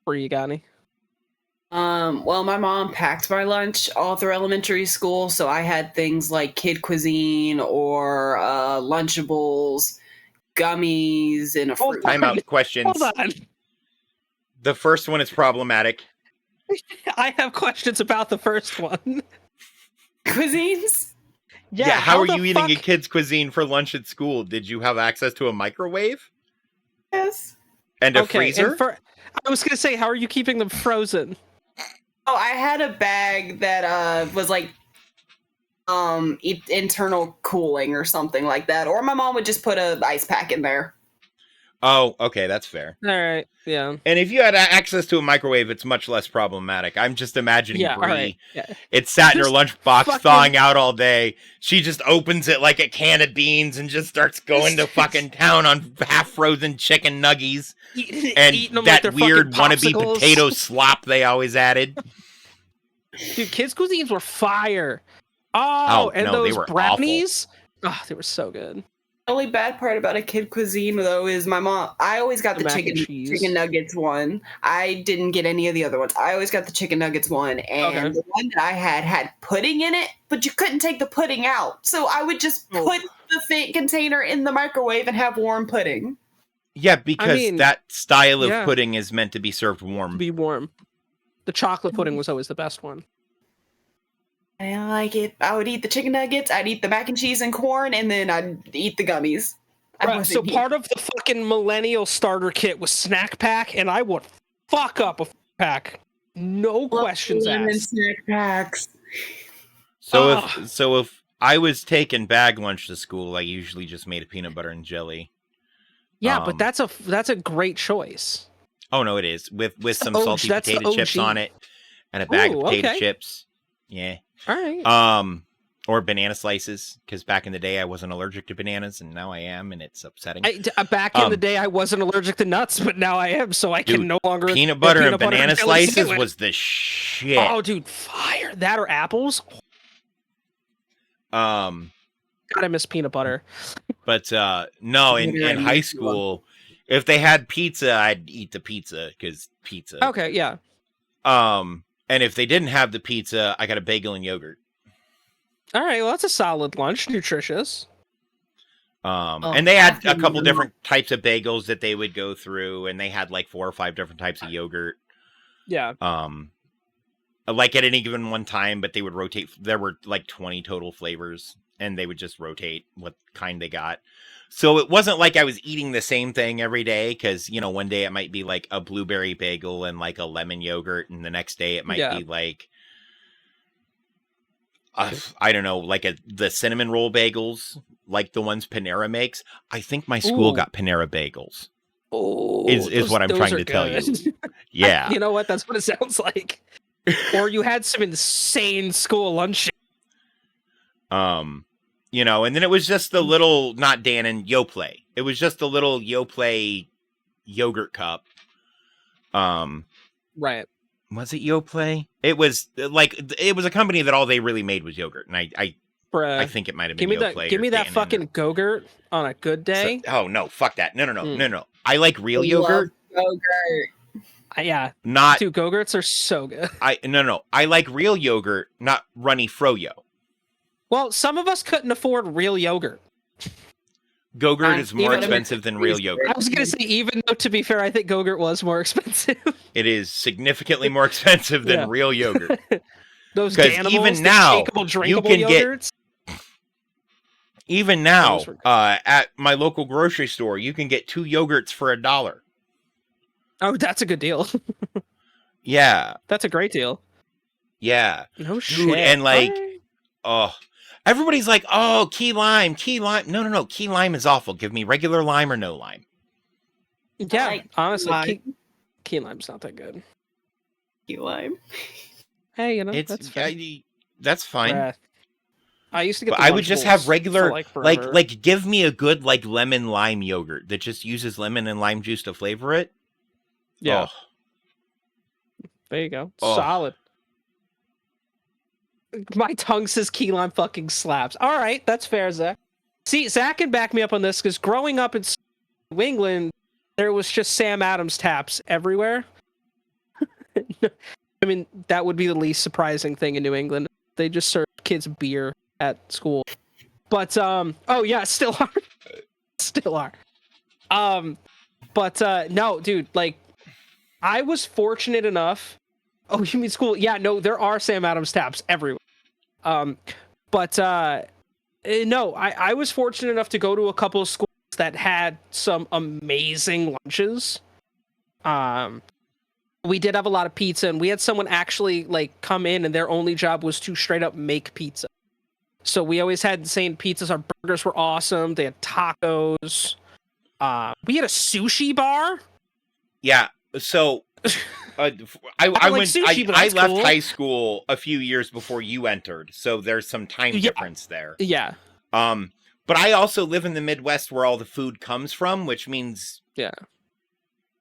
Where you got any? Well, my mom packed my lunch all through elementary school, so I had things like kid cuisine or Lunchables, gummies, and a Hold fruit. on. Timeout questions. Hold on. The first one is problematic. I have questions about the first one. Cuisines? Yeah, how are the you eating a fuck- kid's cuisine for lunch at school? Did you have access to a microwave Yes. and a Okay, freezer? and I was gonna say, how are you keeping them frozen? Oh, I had a bag that was like internal cooling or something like that, or my mom would just put a ice pack in there. Oh, okay, that's fair. All right, yeah, And if you had access to a microwave, it's much less problematic. I'm just imagining yeah, all Bree. right, yeah. It's sat in her Just lunchbox fucking- thawing out all day. She just opens it like a can of beans and just starts going to fucking town on half-frozen chicken nuggies and eating them that like they're weird fucking wannabe popsicles. potato slop they always added. Dude, kids' cuisines were fire. Oh, and no, they those were brownies. Oh, they were so good. The only bad part about a kid cuisine though is my mom. I always got The the mac and chicken cheese. nuggets one. I didn't get any of the other ones. I always got the chicken nuggets one, and Okay. the one that I had pudding in it, but you couldn't take the pudding out. So I would just Oh. put the container in the microwave and have warm pudding. Yeah, because mean, that style of yeah. pudding is meant to be served warm. Be warm. The chocolate pudding was always the best one. I didn't like it. I would eat the chicken nuggets. I'd eat the mac and cheese and corn, and then I'd eat the gummies. I Right, so wasn't part of the fucking millennial starter kit was snack pack, and I would fuck up a pack. No questions lemon asked. snack packs. So Ugh. if I was taking bag lunch to school, I usually just made a peanut butter and jelly. Yeah, Um, but that's a great choice. Oh no, it is with some OG, salty that's the potato chips OG. on it and a bag Ooh, of potato okay. chips. Yeah. All right. Or banana slices, because back in the day I wasn't allergic to bananas, and now I am, and it's upsetting. Back in the day, I wasn't allergic to nuts, but now I am, so I Dude, can no longer. Peanut butter and peanut butter banana jelly slices sandwich. was the shit. Oh, dude, fire! That or apples. Um, God, I miss peanut butter. but no, in Yeah, high me too. school, if they had pizza, I'd eat the pizza because pizza. Okay, yeah. And if they didn't have the pizza, I got a bagel and yogurt. All right, well, that's a solid lunch, nutritious. And they had a after couple you- different types of bagels that they would go through, and they had like 4 or 5 different types of yogurt. Yeah. Like at any given one time, but they would rotate. There were like 20 total flavors, and they would just rotate what kind they got. So it wasn't like I was eating the same thing every day, because, you know, one day it might be like a blueberry bagel and like a lemon yogurt, and the next day it might Yeah. be like, I don't know, like the cinnamon roll bagels, like the ones Panera makes. I think my school Ooh. got Panera bagels. Oh, Is what I'm trying are to tell you. good. Yeah. You know what? That's what it sounds like. Or you had some insane school lunch. You know, and then it was just the little, not Dannon, Yoplait. It was just the little Yoplait yogurt cup. Right. Was it Yoplait? It was it was a company that all they really made was yogurt, and I Bruh. think it might have Give been me Yoplait. that. Give or me that Dannon fucking Go-Gurt on a good day. oh no, fuck that. No. Mm. No. I like real I yogurt. love yogurt. Yeah, Not dude, Go-Gurts are so good. no. I like real yogurt, not runny froyo. Well, some of us couldn't afford real yogurt. Go-Gurt is more Even if expensive than real yogurt. I was gonna say, even though to be fair, I think Go-Gurt was more expensive. It is significantly more expensive than Yeah. real yogurt. Those 'Cause Danimals, even the now, shakeable, you drinkable can get- yogurts. Even now, Those were- at my local grocery store, you can get 2 yogurts for $1. Oh, that's a good deal. Yeah, That's a great deal. yeah. No shit. and, like, Alright. Oh, everybody's like, oh, key lime. No. Key lime is awful. Give me regular lime or no lime. Yeah, like honestly, lime. key lime's not that good. Key lime. Hey, you know, It's that's fair. that's fine. Bruh. I used to get. But the I would just have Lunchables for, regular, like like forever. give me a good like lemon lime yogurt that just uses lemon and lime juice to flavor it. Yeah. Oh, There you go. Oh. Solid. My tongue says key lime fucking slaps. All right, that's fair, Zach. See, Zach can back me up on this because growing up in New England, there was just Sam Adams taps everywhere. I mean, that would be the least surprising thing in New England. They just serve kids beer at school. But oh yeah, still are. Still are. But no, dude, like I was fortunate enough. Oh, you mean school? Yeah, no, there are Sam Adams taps everywhere. But no, I was fortunate enough to go to a couple of schools that had some amazing lunches. We did have a lot of pizza, and we had someone actually like come in, and their only job was to straight up make pizza. So we always had insane pizzas. Our burgers were awesome. They had tacos. We had a sushi bar. Yeah. So I like went. sushi, but I that's left cool. high school a few years before you entered, so there's some time Yeah. difference there. Yeah. But I also live in the Midwest where all the food comes from, which means Yeah.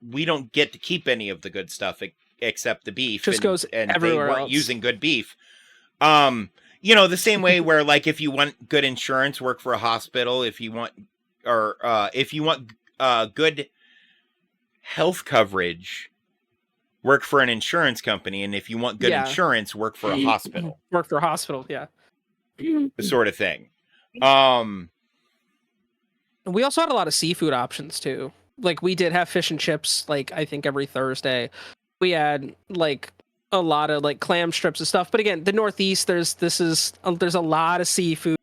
we don't get to keep any of the good stuff except the beef. Just goes and everywhere they weren't else. using good beef. You know, the same way where like if you want good insurance, work for a hospital. If you want good health coverage, work for an insurance company, and if you want good Yeah. insurance, work for a hospital. Work for a hospital. Yeah. Sort of thing. We also had a lot of seafood options too. Like we did have fish and chips, like I think every Thursday. We had like a lot of like clam strips and stuff. But again, the Northeast, there's a lot of seafood.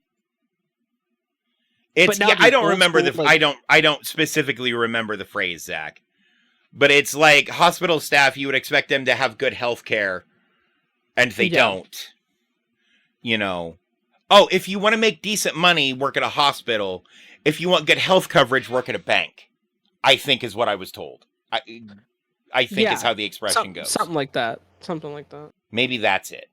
It's now yeah, the I don't old remember school, I don't specifically remember the phrase, Zach. But it's like hospital staff, you would expect them to have good health care, and they don't. You know. Oh, if you want to make decent money, work at a hospital. If you want good health coverage, work at a bank. I think is what I was told. I think is how the expression goes. Something like that. Something like that. Maybe that's it.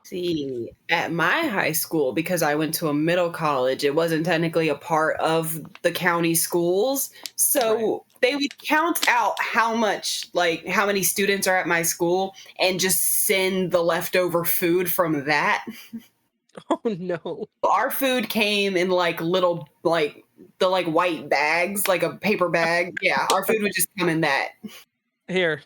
See, at my high school, because I went to a middle college, it wasn't technically a part of the county schools. So they would count out how many students are at my school and just send the leftover food from that. Oh no. Our food came in like little, like the like white bags, like a paper bag. Yeah, our food would just come in that. Here.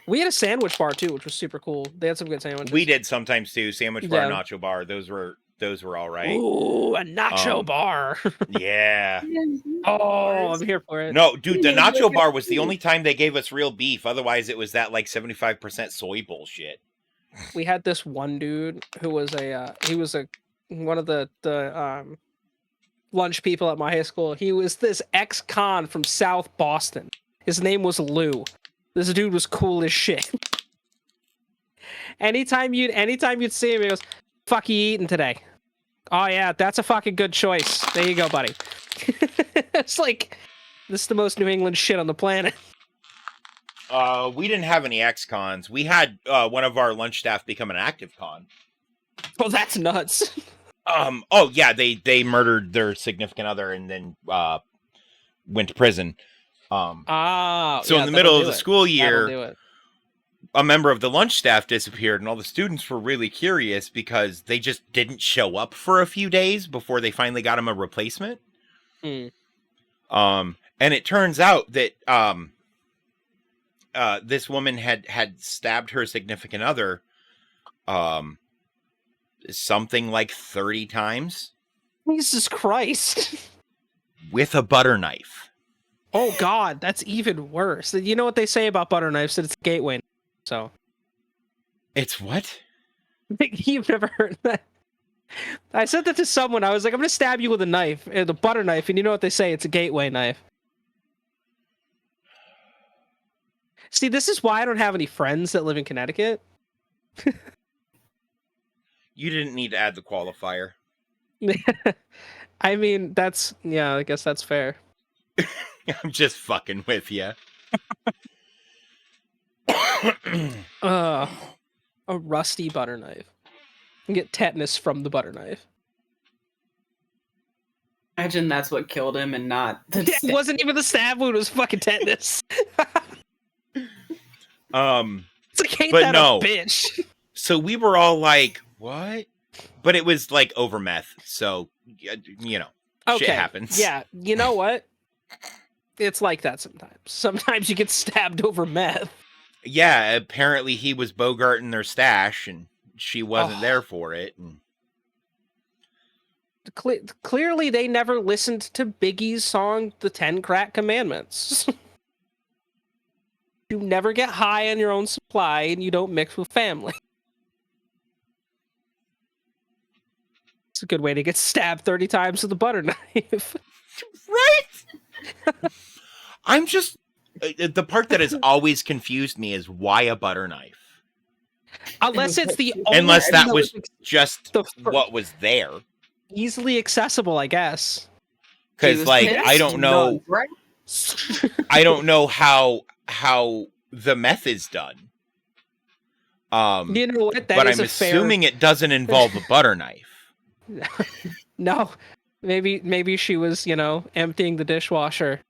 We had a sandwich bar too, which was super cool. They had some good sandwiches. We did sometimes too. Sandwich bar, nacho bar. Those were all right. Ooh, a nacho bar. Yeah. Oh, I'm here for it. No, dude, the nacho bar was the only time they gave us real beef. Otherwise, it was that like 75% soy bullshit. We had this one dude who was one of the lunch people at my high school. He was this ex-con from South Boston. His name was Lou. This dude was cool as shit. Anytime you'd see him, he goes, "Fuck you eating today?" "Oh yeah, that's a fucking good choice. There you go, buddy." It's like, this is the most New England shit on the planet. We didn't have any ex-cons. We had one of our lunch staff become an active con. Oh, that's nuts. Oh yeah, they murdered their significant other and then went to prison. So in the middle of the school year, a member of the lunch staff disappeared, and all the students were really curious because they just didn't show up for a few days before they finally got him a replacement. And it turns out that this woman had stabbed her significant other something like 30 times. Jesus Christ. With a butter knife. Oh God, that's even worse. You know what they say about butter knives? That it's a gateway. So. It's what? You've never heard that? I said that to someone. I was like, I'm going to stab you with a knife, the butter knife, and you know what they say? It's a gateway knife. See, this is why I don't have any friends that live in Connecticut. You didn't need to add the qualifier. I mean, I guess that's fair. I'm just fucking with you. A rusty butter knife. You get tetanus from the butter knife. Imagine that's what killed him and not the It wasn't even the stab wound, it was fucking tetanus. It's like, hate but that no. bitch. So we were all like, what? But it was like over meth. So, you know, shit happens. Yeah, you know what? It's like that sometimes. Sometimes you get stabbed over meth. Yeah, apparently he was bogarting their stash, and she wasn't there for it. And Clearly, they never listened to Biggie's song, "The 10 Crack Commandments." You never get high on your own supply, and you don't mix with family. It's a good way to get stabbed 30 times with a butter knife. right? I'm just the part that has always confused me is why a butter knife? Unless it's the only, Unless that was just what was there. Easily accessible, I guess. Because, like, I don't know. Right? I don't know how the meth is done. You know what? But I'm assuming it doesn't involve a butter knife. No, maybe she was, emptying the dishwasher.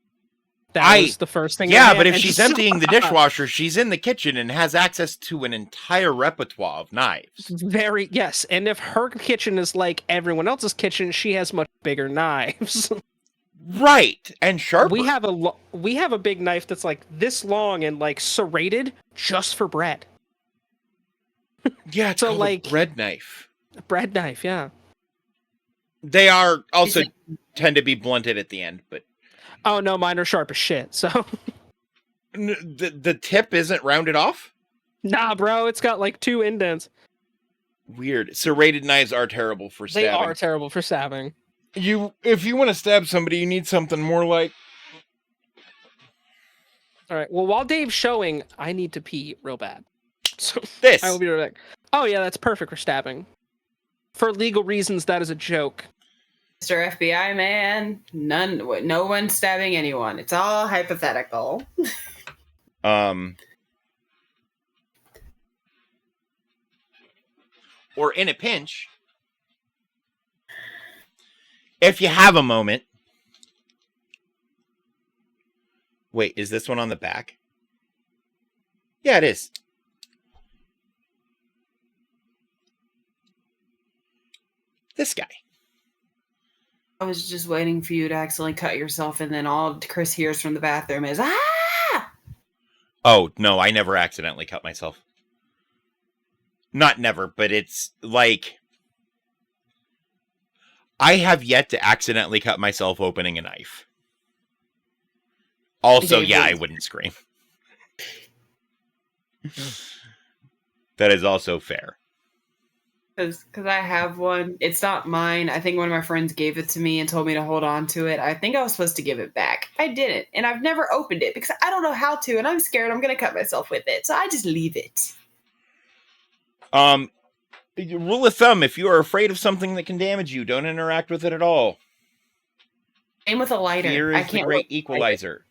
That was the first thing. Yeah, but if she's emptying the dishwasher, she's in the kitchen and has access to an entire repertoire of knives. Yes, and if her kitchen is like everyone else's kitchen, she has much bigger knives. Right, and sharper. We have a big knife that's like this long and like serrated just for bread. Yeah, it's so called like a bread knife. A bread knife, yeah. They are also tend to be blunted at the end, but oh no, mine are sharp as shit. So the tip isn't rounded off? Nah, bro, it's got like 2 indents. Weird. Serrated knives are terrible for stabbing. They are terrible for stabbing. If you want to stab somebody, you need something more like. All right. Well, while Dave's showing, I need to pee real bad. So this. I will be right back. Oh yeah, that's perfect for stabbing. For legal reasons, that is a joke. Mr. FBI man, no one's stabbing anyone. It's all hypothetical. Or in a pinch, if you have a moment. Wait, is this one on the back? Yeah, it is. This guy. I was just waiting for you to accidentally cut yourself, and then all Chris hears from the bathroom is, "Ah!" Oh, no, I never accidentally cut myself. Not never, but it's like I have yet to accidentally cut myself opening a knife. Also, yeah, I wouldn't scream. That is also fair. Because I have one. It's not mine. I think one of my friends gave it to me and told me to hold on to it. I think I was supposed to give it back. I didn't. And I've never opened it because I don't know how to. And I'm scared I'm going to cut myself with it. So I just leave it. Rule of thumb, if you are afraid of something that can damage you, don't interact with it at all. Same with a lighter. Fear is the great equalizer.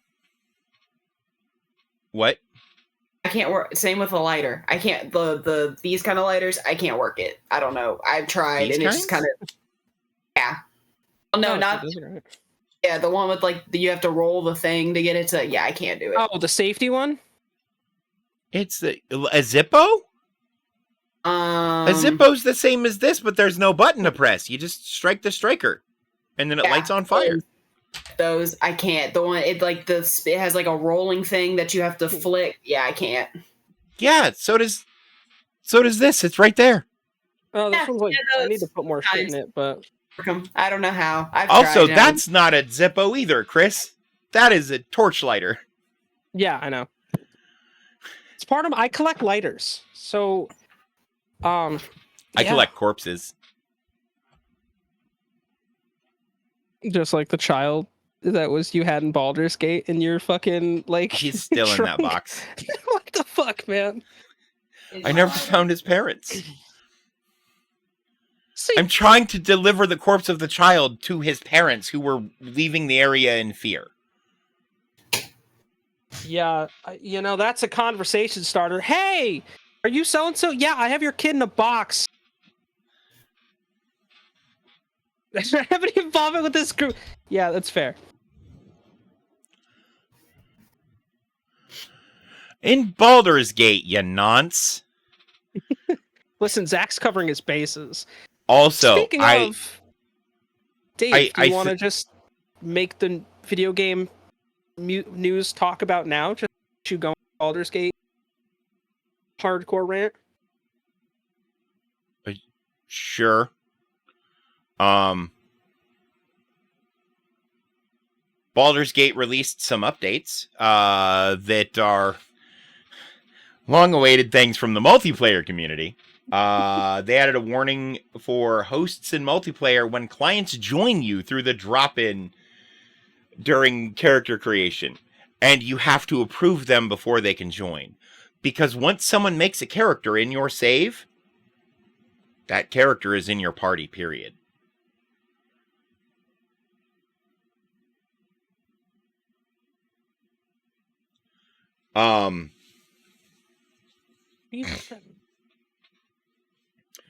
What? I can't work. Same with a lighter. I can't. These kind of lighters, I can't work it. I don't know. I've tried, and it's just kind of. Yeah. Well, no, not. Yeah, the one with like you have to roll the thing to get it to. Yeah, I can't do it. Oh, the safety one. It's a Zippo. A Zippo's the same as this, but there's no button to press. You just strike the striker, and then it lights on fire. Those I can't. The one it has like a rolling thing that you have to flick. Yeah, I can't. Yeah, so does this. It's right there. Oh, this one's like I need to put more shit in it, but I don't know how. Also, that's not a Zippo either, Chris. That is a torch lighter. Yeah, I know. It's part of. I collect lighters, so I collect corpses. Just like the child that was you had in Baldur's Gate in your fucking like. He's still in that box. What the fuck, man? I never found his parents. I'm trying to deliver the corpse of the child to his parents who were leaving the area in fear. Yeah, that's a conversation starter. Hey, are you so-and-so? Yeah, I have your kid in a box. I don't have any involvement with this group. Yeah, that's fair. In Baldur's Gate, you nonce. Listen, Zach's covering his bases. Also, speaking of, Dave, do you want to just make the video game news talk about now? Just you going Baldur's Gate hardcore rant? Sure. Baldur's Gate released some updates that are long-awaited things from the multiplayer community. They added a warning for hosts in multiplayer when clients join you through the drop-in during character creation, and you have to approve them before they can join. Because once someone makes a character in your save, that character is in your party, period.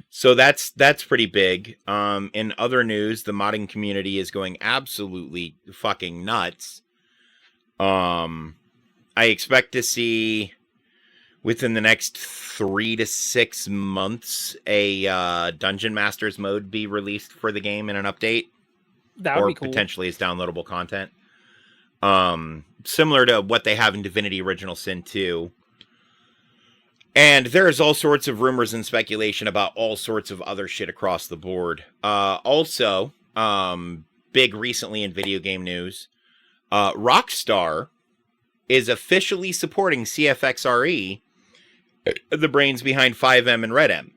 So that's pretty big. In other news, the modding community is going absolutely fucking nuts. I expect to see within the next 3 to 6 months a Dungeon Masters mode be released for the game in an update. That would be cool. Potentially as downloadable content. Similar to what they have in Divinity Original Sin 2. And there's all sorts of rumors and speculation about all sorts of other shit across the board. Also, big recently in video game news, Rockstar is officially supporting CFXRE, the brains behind 5M and Red M.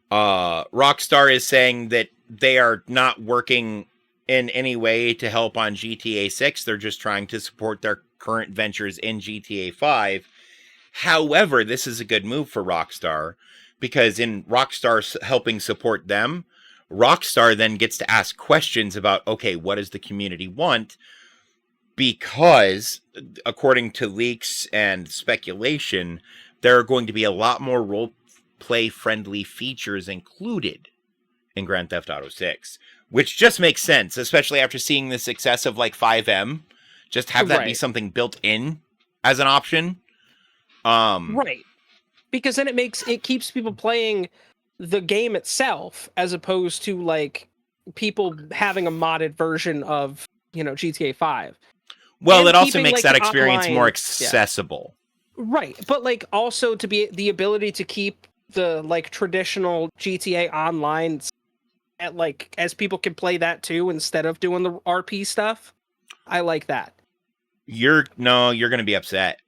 Rockstar is saying that they are not working in any way to help on GTA 6. They're just trying to support their current ventures in GTA 5. However, this is a good move for Rockstar, because in Rockstar helping support them, Rockstar then gets to ask questions about, okay, what does the community want? Because, according to leaks and speculation, there are going to be a lot more role-play-friendly features included in Grand Theft Auto 6, which just makes sense, especially after seeing the success of, like, 5M. Just have that be something built in as an option. Right. Because then it keeps people playing the game itself, as opposed to, like, people having a modded version of, GTA 5. Well, And it also keeping, makes like, that the experience online- more accessible. Yeah. Right. But, like, also to be the ability to keep the, like, traditional GTA online at, like, as people can play that too instead of doing the RP stuff. I like that. You're going to be upset.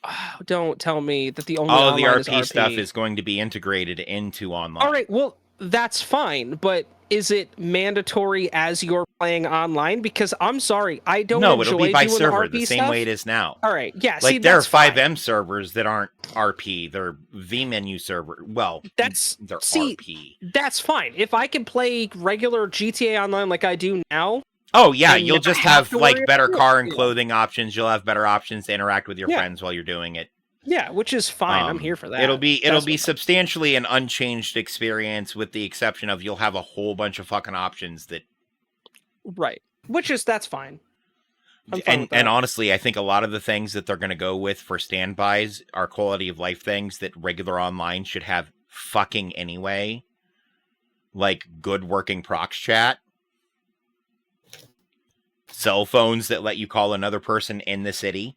Oh, don't tell me that the only All of the online RP is stuff is going to be integrated into online. All right, well, that's fine, but is it mandatory as you're playing online? Because I'm sorry, I don't enjoy it'll be by doing server, the RP the same stuff. way it is now. All right, yeah, Like, see, there are that's fine. 5M servers that aren't RP. They're V-menu server. Well, they're RP. That's fine. If I can play regular GTA Online like I do now... Oh, yeah, and you'll never just have have, to like, worry better about car it. and clothing options. You'll have better options to interact with your Yeah. friends while you're doing it. Yeah, which is fine. I'm here for that. It'll be That's substantially an unchanged experience, with the exception of you'll have a whole bunch of fucking options that... Right. That's fine. I'm fine with that. And honestly, I think a lot of the things that they're going to go with for standbys are quality of life things that regular online should have fucking anyway. Like good working prox chat. Cell phones that let you call another person in the city.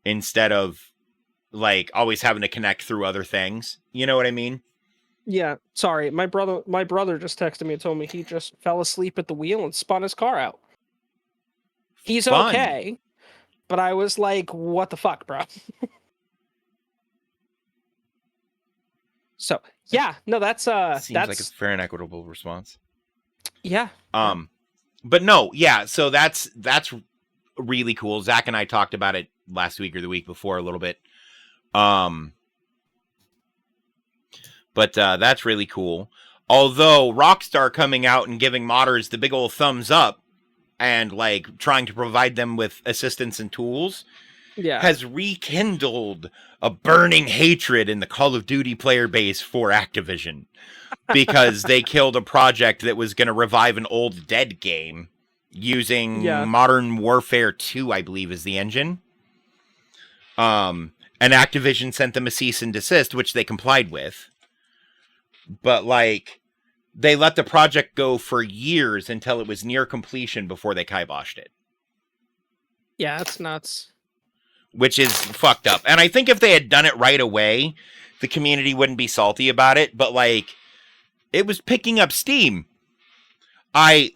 Instead of, like, always having to connect through other things. You know what I mean? Yeah, sorry. My brother just texted me and told me he just fell asleep at the wheel and spun his car out. He's Fun. okay, but I was like, what the fuck, bro? So, yeah, no, that's Seems that's like a fair and equitable response. yeah. But no, yeah, so that's really cool. Zach and I talked about it last week or the week before a little bit. But that's really cool. Although Rockstar coming out and giving modders the big old thumbs up and, like, trying to provide them with assistance and tools has rekindled a burning hatred in the Call of Duty player base for Activision. Because they killed a project that was going to revive an old dead game using Modern Warfare 2, I believe, is the engine. And Activision sent them a cease and desist, which they complied with. But, like, they let the project go for years until it was near completion before they kiboshed it. Yeah, that's nuts. Which is fucked up. And I think if they had done it right away, the community wouldn't be salty about it. But, like, it was picking up steam.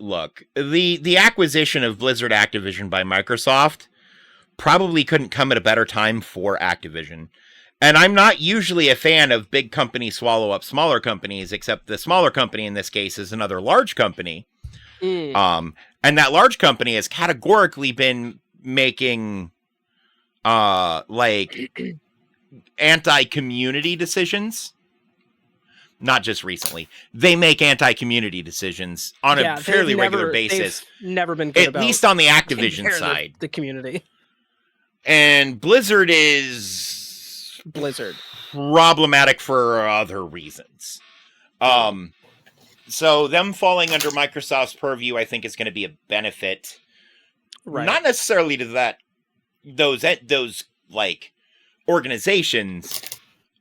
Look, the acquisition of Blizzard Activision by Microsoft probably couldn't come at a better time for Activision. And I'm not usually a fan of big companies swallow up smaller companies, except the smaller company in this case is another large company. And that large company has categorically been making like anti-community decisions. Not just recently. They make anti-community decisions on a fairly regular basis. They've never been good at least on the Activision side. The community. And Blizzard is Blizzard. Problematic for other reasons. So them falling under Microsoft's purview, I think, is going to be a benefit. Right. Not necessarily to those like organizations,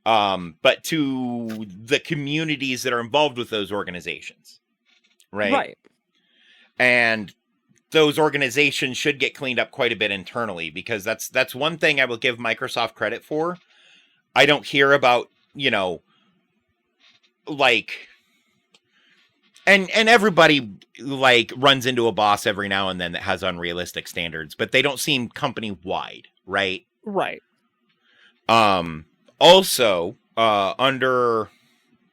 but to the communities that are involved with those organizations. Right. And those organizations should get cleaned up quite a bit internally, because that's one thing I will give Microsoft credit for. I don't hear about, like, and everybody like runs into a boss every now and then that has unrealistic standards, but they don't seem company wide, right? Right. Also, under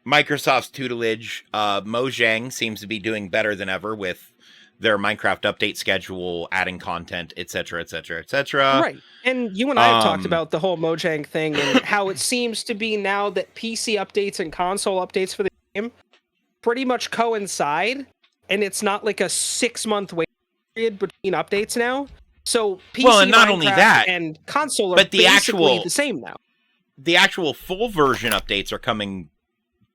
Microsoft's tutelage, Mojang seems to be doing better than ever with their Minecraft update schedule, adding content, etc., etc., etc. Right. And you and I have talked about the whole Mojang thing and how it seems to be now that PC updates and console updates for the game pretty much coincide, and it's not like a 6-month wait period between updates now. So PC, and not Minecraft, only that, and console are but basically the same now. The actual full version updates are coming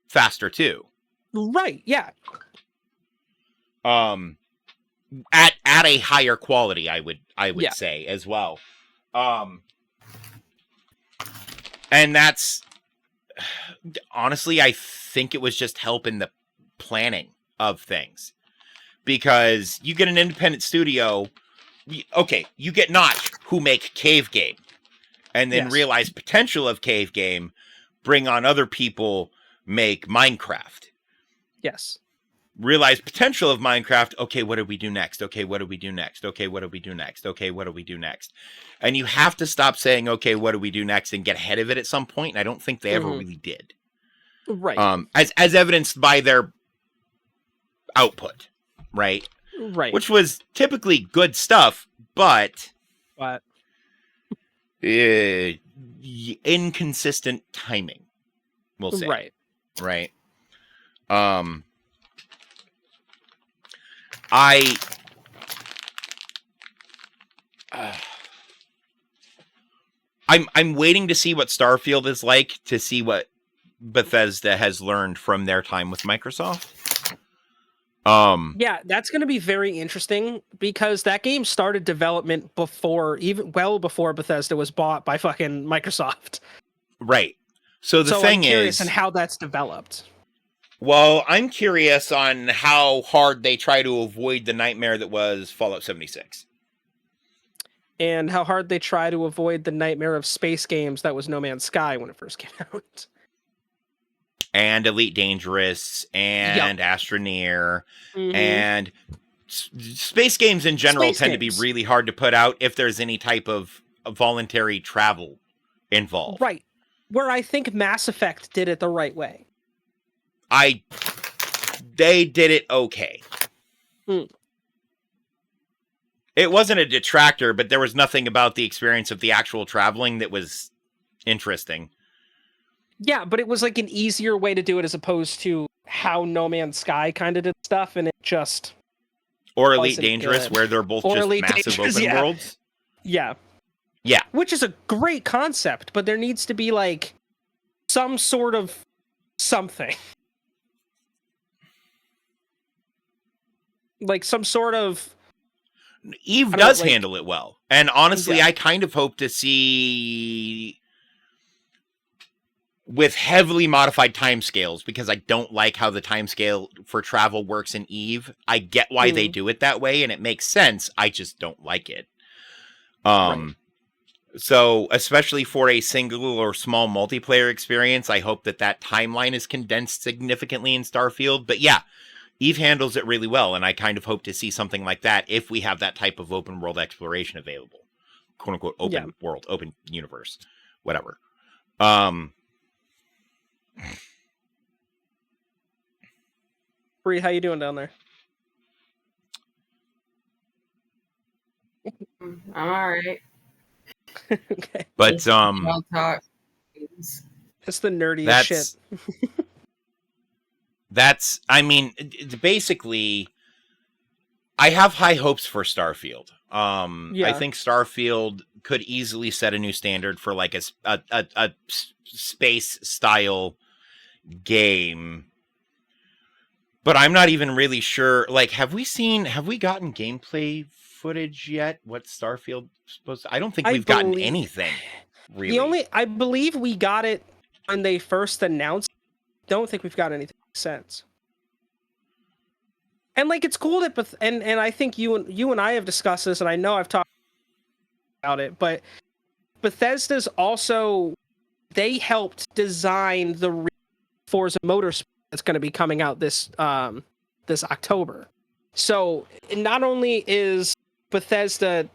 faster too. Right, yeah. At a higher quality, I would say as well. And that's honestly, I think it was just helping the planning of things, because you get an independent studio. Okay, you get Notch, who make Cave Game, and then realize potential of Cave Game, bring on other people, make Minecraft. Yes. Realize potential of Minecraft. Okay, what do we do next? Okay, what do we do next? Okay, what do we do next? Okay, what do we do next? And you have to stop saying, okay, what do we do next, and get ahead of it at some point. And I don't think they ever really did. Right. As evidenced by their output, right? Right. Which was typically good stuff, but inconsistent timing, we'll say. Right. Right. I'm waiting to see what Starfield is like, to see what Bethesda has learned from their time with Microsoft. Yeah, that's going to be very interesting, because that game started development well before Bethesda was bought by fucking Microsoft. Right. So the thing I'm curious is, on how that's developed. Well, I'm curious on how hard they try to avoid the nightmare that was Fallout 76. And how hard they try to avoid the nightmare of space games that was No Man's Sky when it first came out. And Elite Dangerous, and Astroneer, and space games in general tend to be really hard to put out if there's any type of voluntary travel involved. Right. Where I think Mass Effect did it the right way. They did it okay. It wasn't a detractor, but there was nothing about the experience of the actual traveling that was interesting. Yeah, but it was like an easier way to do it as opposed to how No Man's Sky kind of did stuff, and it just... Or Elite Dangerous, where they're both just massive open worlds. Yeah. Yeah. Which is a great concept, but there needs to be, like, some sort of something. Like, some sort of... Eve does handle it well. And honestly, I kind of hope to see... with heavily modified timescales, because I don't like how the timescale for travel works in Eve. I get why they do it that way, and it makes sense. I just don't like it. Right. So, especially for a single or small multiplayer experience, I hope that that timeline is condensed significantly in Starfield. But yeah, Eve handles it really well, and I kind of hope to see something like that if we have that type of open world exploration available. Quote unquote open world, open universe, whatever. Bree, how you doing down there? I'm all right. Okay. But Y'all talk. It's the nerdiest shit. That's, I mean, basically, I have high hopes for Starfield. I think Starfield could easily set a new standard for like a space style game. But I'm not even really sure. Like, have we gotten gameplay footage yet? What Starfield supposed to, I don't think we've gotten anything. Really. I believe we got it when they first announced. Don't think we've got anything since. And like, it's cool that, and I think you and I have discussed this, and I know I've talked about it, but Bethesda's also, they helped design the Forza Motorsport that's going to be coming out this October. So not only is Bethesda,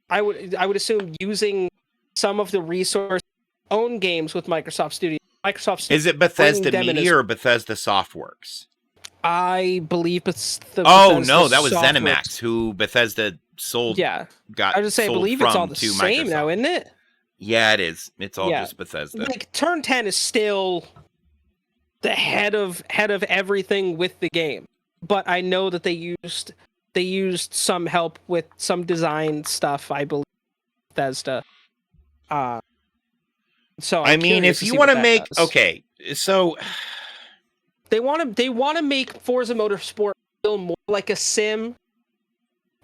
I would assume, using some of the resource own games with Microsoft Studios. Is it Bethesda Media or Bethesda Softworks? I believe it's the. Oh Bethesda no, that was Softworks. ZeniMax, who Bethesda sold. Yeah, got. I was just saying, I believe it's all the same Microsoft. now, isn't it? Yeah, it is. It's all just Bethesda. Like Turn 10 is still the head of everything with the game, but I know that they used some help with some design stuff, I believe, Bethesda. So I mean, if you want to make so they want to make Forza Motorsport feel more like a sim.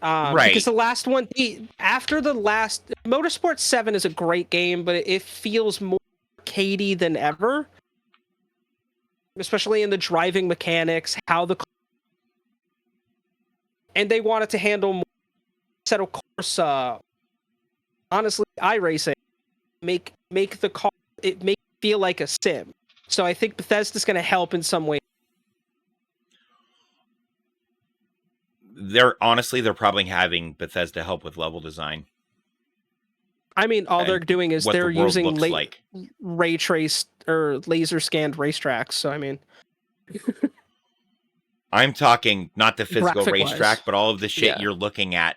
Right. Because the last one, after the last Motorsport 7 is a great game, but it feels more arcadey than ever, especially in the driving mechanics, and they wanted to handle more set of course. Honestly, iRacing make the car it feel like a sim. So I think Bethesda's going to help in some way. They're probably having Bethesda help with level design. I mean, all they're doing is they're using ray traced or laser scanned racetracks. So I mean, I'm talking not the physical racetrack, but all of the shit you're looking at.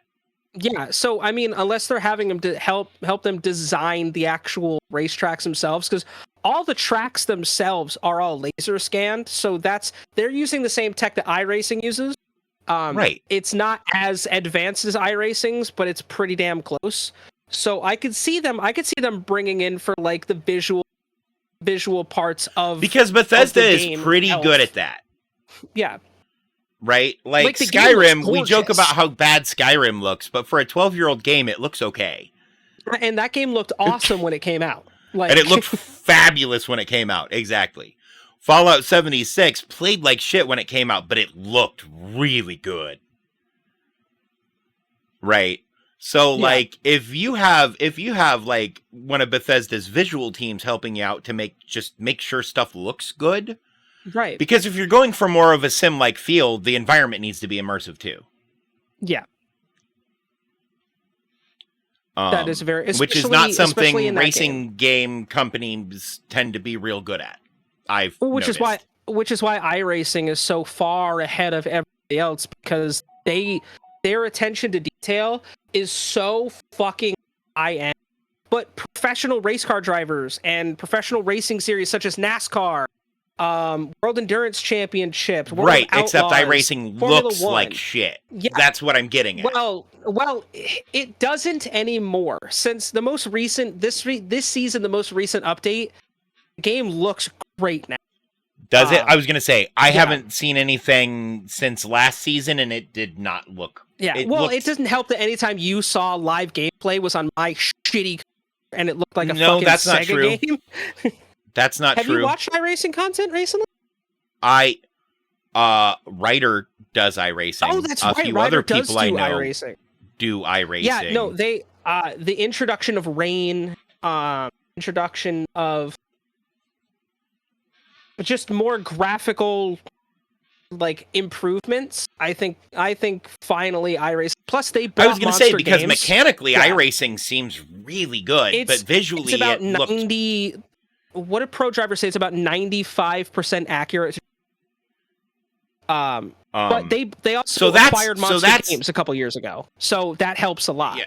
Yeah, so I mean, unless they're having them to help them design the actual racetracks themselves, because all the tracks themselves are all laser scanned. So they're using the same tech that iRacing uses. Right. It's not as advanced as iRacing's, but it's pretty damn close. So I could see them bringing in for like the visual parts of, because Bethesda is pretty good at that. Yeah. Right? Like Skyrim, we joke about how bad Skyrim looks, but for a 12-year-old game, it looks okay. And that game looked awesome when it came out. And it looked fabulous when it came out. Exactly. Fallout 76 played like shit when it came out, but it looked really good. Right? So, like, if you have like one of Bethesda's visual teams helping you out to make sure stuff looks good. Right. Because if you're going for more of a sim-like feel, the environment needs to be immersive too. Yeah. That is which is not something racing game companies tend to be real good at. Which is why iRacing is so far ahead of everybody else, because their attention to detail is so fucking high-end. But professional race car drivers and professional racing series such as NASCAR, World Endurance Championships, World right? Outlaws, except iRacing looks like shit. Yeah. That's what I'm getting at. Well, it doesn't anymore. Since the most recent this season, the most recent update, the game looks great now. Does it? I was gonna say I haven't seen anything since last season, and it did not look. Yeah. It doesn't help that anytime you saw live gameplay was on my shitty, and it looked like a fucking that's not Sega true. game. That's not Have true. you watched iRacing content recently? Ryder does iRacing. Oh, that's a right. few Ryder other people does I do know iRacing. do iRacing. Yeah, no, they the introduction of rain, introduction of just more graphical like improvements. I think finally iRacing. Plus they bought I was going to say, because Games. mechanically Yeah. iRacing seems really good, but visually it's about it looked 90. What did Pro Driver say? It's about 95% accurate. But they also acquired Monster Games a couple years ago, so that helps a lot. Yeah.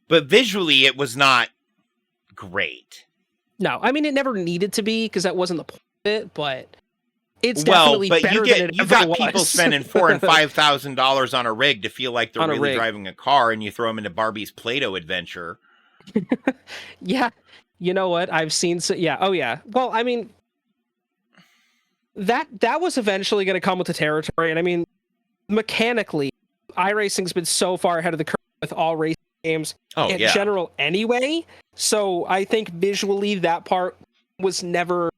But visually, it was not great. No, I mean it never needed to be because that wasn't the point of it, but it's definitely better than it you ever got was. people spending $4,000 and $5,000 on a rig to feel like they're really driving a car, and you throw them into Barbie's Play-Doh adventure. Yeah, you know what? I've seen. Yeah. Oh yeah. Well, I mean. That was eventually going to come with the territory, and I mean, mechanically, iRacing's been so far ahead of the curve with all racing games in general anyway. So I think visually that part was never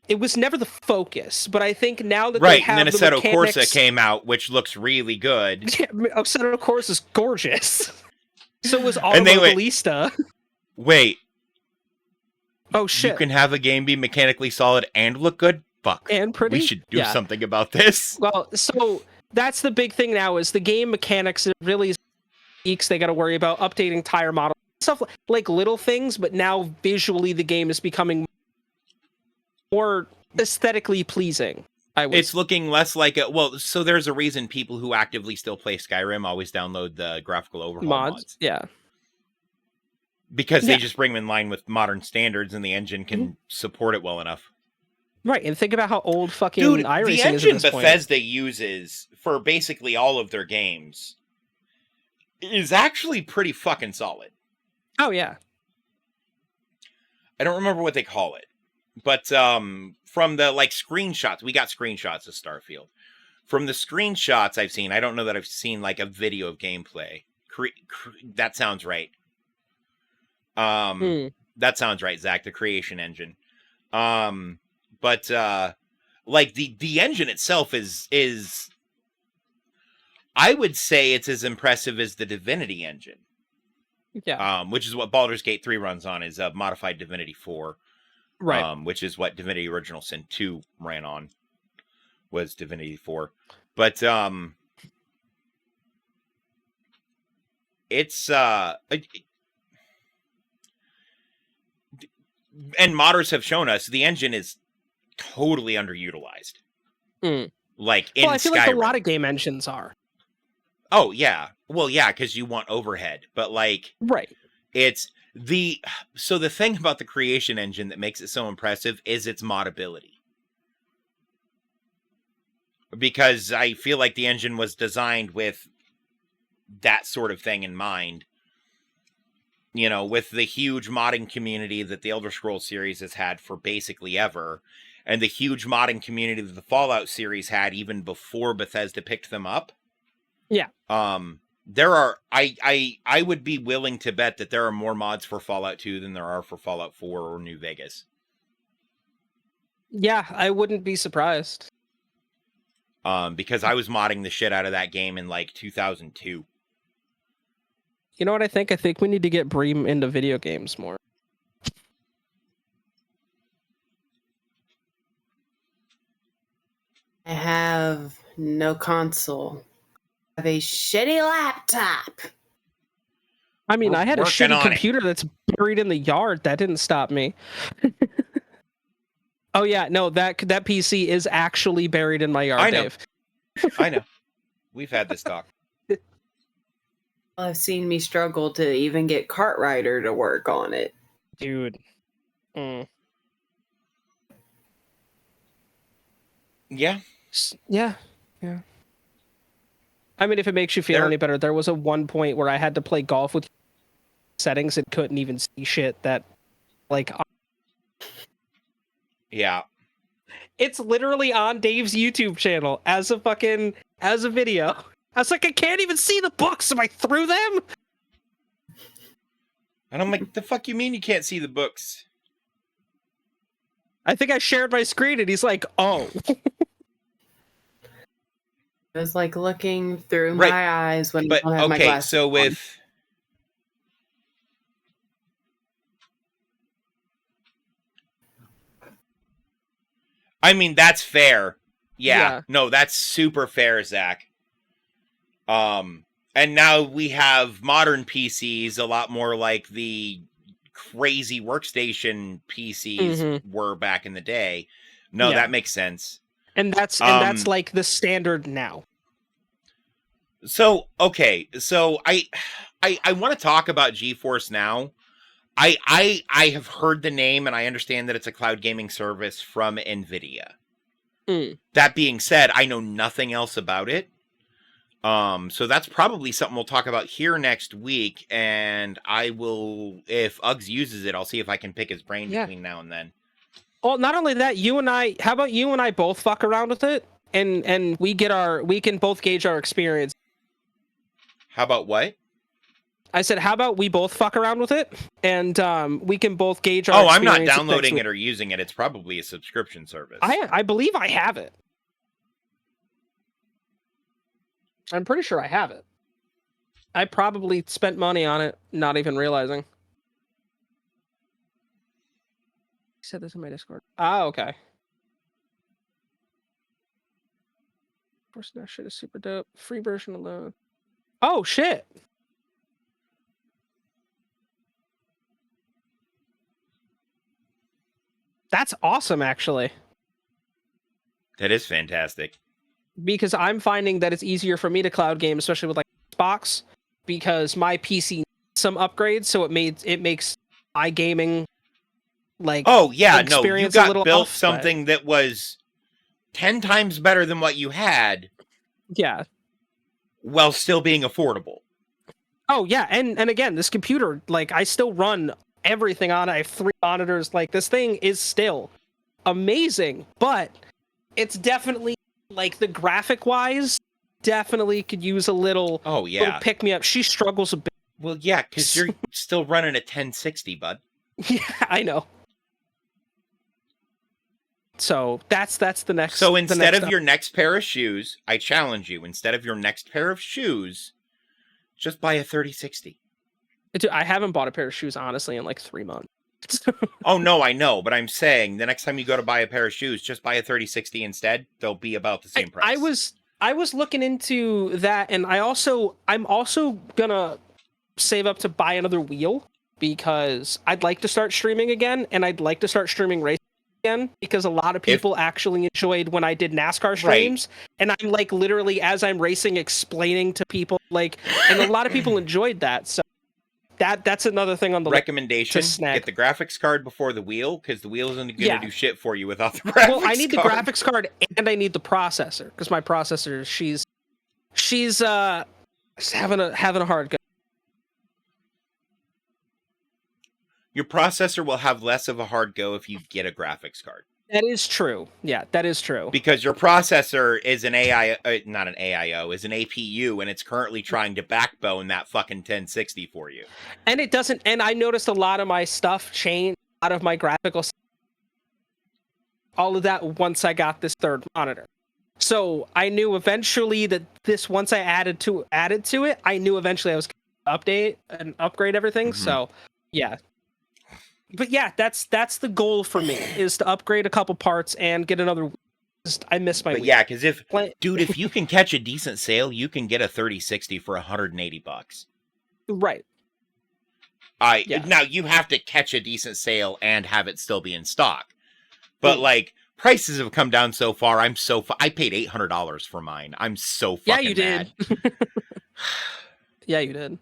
the focus. But I think now that they have and then the Assetto mechanics, Corsa came out, which looks really good. Yeah, Assetto Corsa is gorgeous. So was Automobilista. Wait. Oh shit! You can have a game be mechanically solid and look good. Fuck. And pretty. We should do something about this. Well, so that's the big thing now is the game mechanics really geeks. They got to worry about updating tire models, stuff like little things. But now visually, the game is becoming more aesthetically pleasing. It's looking less like a so there's a reason people who actively still play Skyrim always download the graphical overhaul mods. Yeah. Because they just bring them in line with modern standards and the engine can support it well enough. Right, and think about how old fucking iRacing is. The engine Bethesda uses for basically all of their games is actually pretty fucking solid. Oh yeah. I don't remember what they call it, but from the screenshots, we got screenshots of Starfield. From the screenshots I've seen, I don't know that I've seen like a video of gameplay. That sounds right. That sounds right, Zach. The creation engine. But like the engine itself is I would say it's as impressive as the Divinity engine. Yeah. Which is what Baldur's Gate 3 runs on, is a modified Divinity 4. Right. Which is what Divinity Original Sin 2 ran on, was Divinity 4. But it's and modders have shown us the engine is totally underutilized. Like in I feel Skyrim. like a lot of game engines are. Oh yeah. Well, yeah, because you want overhead. But like it's the thing about the creation engine that makes it so impressive is its modability. Because I feel like the engine was designed with that sort of thing in mind. You know, with the huge modding community that the Elder Scrolls series has had for basically ever, and the huge modding community that the Fallout series had even before Bethesda picked them up. Yeah. There are I would be willing to bet that there are more mods for Fallout 2 than there are for Fallout 4 or New Vegas. Yeah, I wouldn't be surprised. Because I was modding the shit out of that game in like 2002. You know what I think? I think we need to get Bream into video games more. I have no console. I have a shitty laptop. I mean, I had a shitty on computer that's buried in the yard. That didn't stop me. Oh yeah, no, that PC is actually buried in my yard, I know. Dave. I know. We've had this talk. I've seen me struggle to even get Cartwriter to work on it. Dude. Yeah. Yeah. Yeah. I mean, if it makes you feel any better, there was a one point where I had to play golf with settings and couldn't even see shit that, like... Yeah. It's literally on Dave's YouTube channel as a video. I was like, I can't even see the books. Am I through them? And I'm like, the fuck you mean you can't see the books? I think I shared my screen, and he's like, "Oh." I was like looking through Right. my eyes when I But don't have my okay, glasses so on. with I mean, that's fair. Yeah. No, that's super fair, Zach. And now we have modern PCs, a lot more like the crazy workstation PCs were back in the day. No, Yeah. that makes sense. And that's like the standard now. So okay, so I want to talk about GeForce Now. I have heard the name and I understand that it's a cloud gaming service from Nvidia. That being said, I know nothing else about it. So that's probably something we'll talk about here next week, and I will, if Uggs uses it, I'll see if I can pick his brain between now and then. Well, not only that, how about you and I both fuck around with it, and we can both gauge our experience. How about what? I said, how about we both fuck around with it, and we can both gauge our experience. I'm not downloading it or using it. It's probably a subscription service. I believe I have it. I'm pretty sure I have it. I probably spent money on it, not even realizing. I said this in my Discord. Ah, okay. Of course, that shit is super dope. Free version alone. Oh, shit. That's awesome, actually. That is fantastic. Because I'm finding that it's easier for me to cloud game, especially with like Xbox, because my PC needs some upgrades, so it makes my gaming like you got built off, something that was 10 times better than what you had. Yeah. While still being affordable. Oh yeah, and again, this computer, like I still run everything on it. I have 3 monitors. Like this thing is still amazing, but it's definitely like the graphic wise, definitely could use a little little pick me up. She struggles a bit. Well, yeah, because you're still running a 1060, bud. Yeah, I know. So that's the next. So instead of your next pair of shoes, I challenge you. Instead of your next pair of shoes, just buy a 3060. I haven't bought a pair of shoes honestly in like 3 months. Oh no, I know, but I'm saying the next time you go to buy a pair of shoes, just buy a 3060 instead. They'll be about the same price. I was looking into that, and I'm also gonna save up to buy another wheel because I'd like to start streaming again, and I'd like to start streaming racing again because a lot of people actually enjoyed when I did NASCAR streams, and I'm like literally as I'm racing explaining to people like, and a lot of people enjoyed that. So that's another thing on the recommendation. Get the graphics card before the wheel because the wheel isn't going to do shit for you without the graphics card. Well, I need the graphics card and I need the processor because my processor she's having a hard go. Your processor will have less of a hard go if you get a graphics card. That is true. Yeah, that is true. Because your processor is an not an AIO, is an APU, and it's currently trying to backbone that fucking 1060 for you. And it doesn't. And I noticed a lot of my stuff changed, a lot of my graphical, all of that once I got this third monitor. So I knew eventually that once I added to it, I knew eventually I was going to update and upgrade everything. Mm-hmm. So yeah. But yeah, that's the goal for me is to upgrade a couple parts and get another. I miss my. But yeah, because if you can catch a decent sale, you can get a 3060 for $180. Right. Now you have to catch a decent sale and have it still be in stock. But like prices have come down so far. I paid $800 for mine. I'm so fucking mad. Yeah, you did.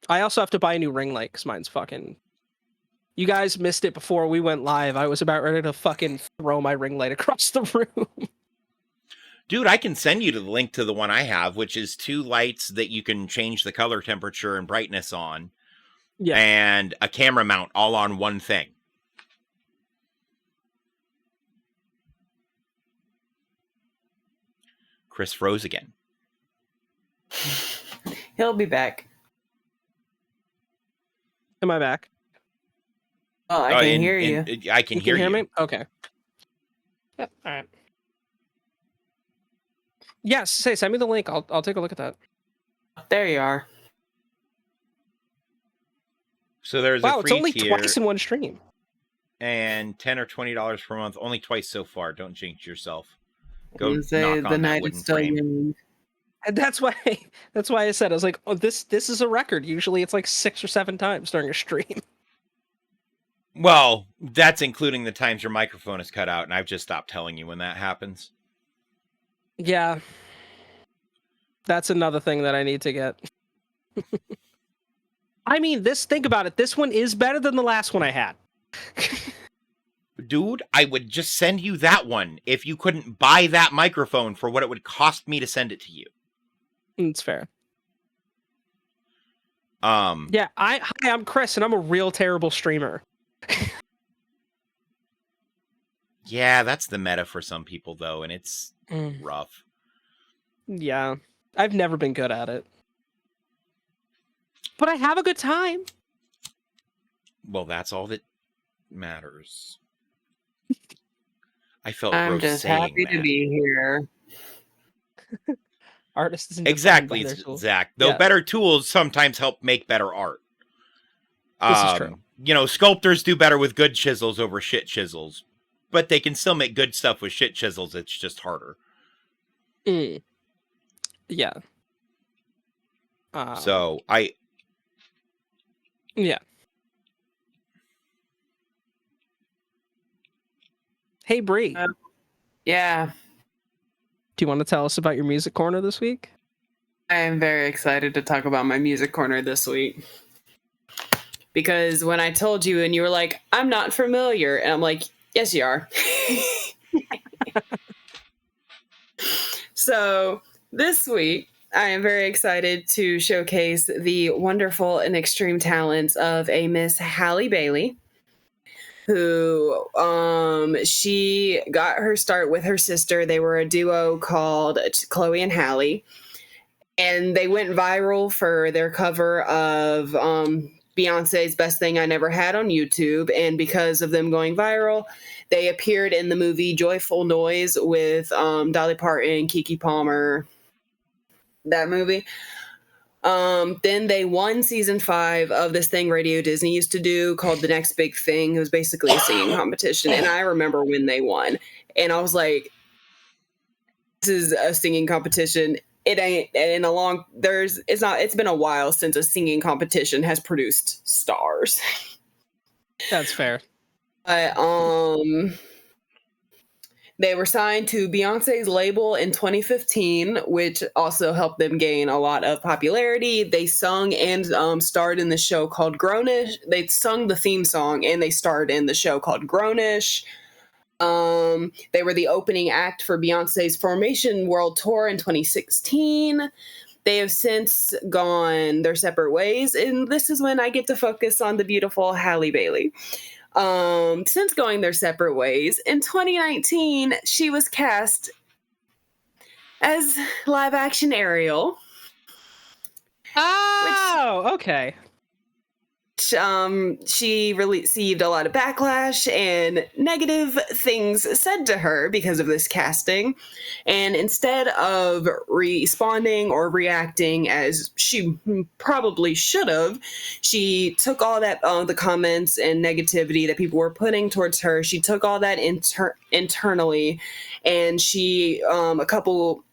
I also have to buy a new ring light because mine's fucking. You guys missed it before we went live. I was about ready to fucking throw my ring light across the room. Dude, I can send you the link to the one I have, which is 2 lights that you can change the color temperature and brightness on. Yeah. And a camera mount all on one thing. Chris froze again. He'll be back. Am I back? Oh, I can hear you. I can hear you. Me? Okay. Yep. All right. Yes. Say, send me the link. I'll take a look at that. There you are. So there's Wow, a it's free only tier twice in one stream. and $10 or $20 per month. Only twice so far. Don't jinx yourself. Go You say knock the on that night wooden is still frame. young. And that's why I said, I was like, oh, this is a record. Usually it's like 6 or 7 times during a stream. Well, that's including the times your microphone is cut out, and I've just stopped telling you when that happens. Yeah. That's another thing that I need to get. I mean, think about it. This one is better than the last one I had. Dude, I would just send you that one if you couldn't buy that microphone for what it would cost me to send it to you. It's fair. Yeah, hi, I'm Chris, and I'm a real terrible streamer. Yeah, that's the meta for some people, though, and it's rough. Yeah, I've never been good at it. But I have a good time. Well, that's all that matters. I felt I'm gross just saying happy that. to be here. Artist isn't Exactly, Zach. Though Yeah. better tools sometimes help make better art. This is true. You know, sculptors do better with good chisels over shit chisels, but they can still make good stuff with shit chisels. It's just harder. Yeah. So Yeah. Hey, Bree. Yeah, Do you want to tell us about your music corner this week? I am very excited to talk about my music corner this week. Because when I told you and you were like, I'm not familiar, and I'm like, yes, you are. So this week, I am very excited to showcase the wonderful and extreme talents of a Miss Halle Bailey, who she got her start with her sister. They were a duo called Chloe and Halle, and they went viral for their cover of Beyonce's Best Thing I Never Had on YouTube. And because of them going viral, they appeared in the movie Joyful Noise with Dolly Parton, Keke Palmer, that movie. Then they won season 5 of this thing Radio Disney used to do called The Next Big Thing. It was basically a singing competition. And I remember when they won. And I was like, this is a singing competition. It ain't in a long it's been a while since a singing competition has produced stars. That's fair. But they were signed to Beyonce's label in 2015, which also helped them gain a lot of popularity. They sung and starred in the show called Grownish. They sung the theme song and they starred in the show called Grownish. They were the opening act for Beyonce's Formation World Tour in 2016. They have since gone their separate ways, and this is when I get to focus on the beautiful Halle Bailey. Since going their separate ways, in 2019, she was cast as live-action Ariel. Oh, okay. She received a lot of backlash and negative things said to her because of this casting. And instead of responding or reacting as she probably should have, she took all that, the comments and negativity that people were putting towards her, she took all that internally, and she,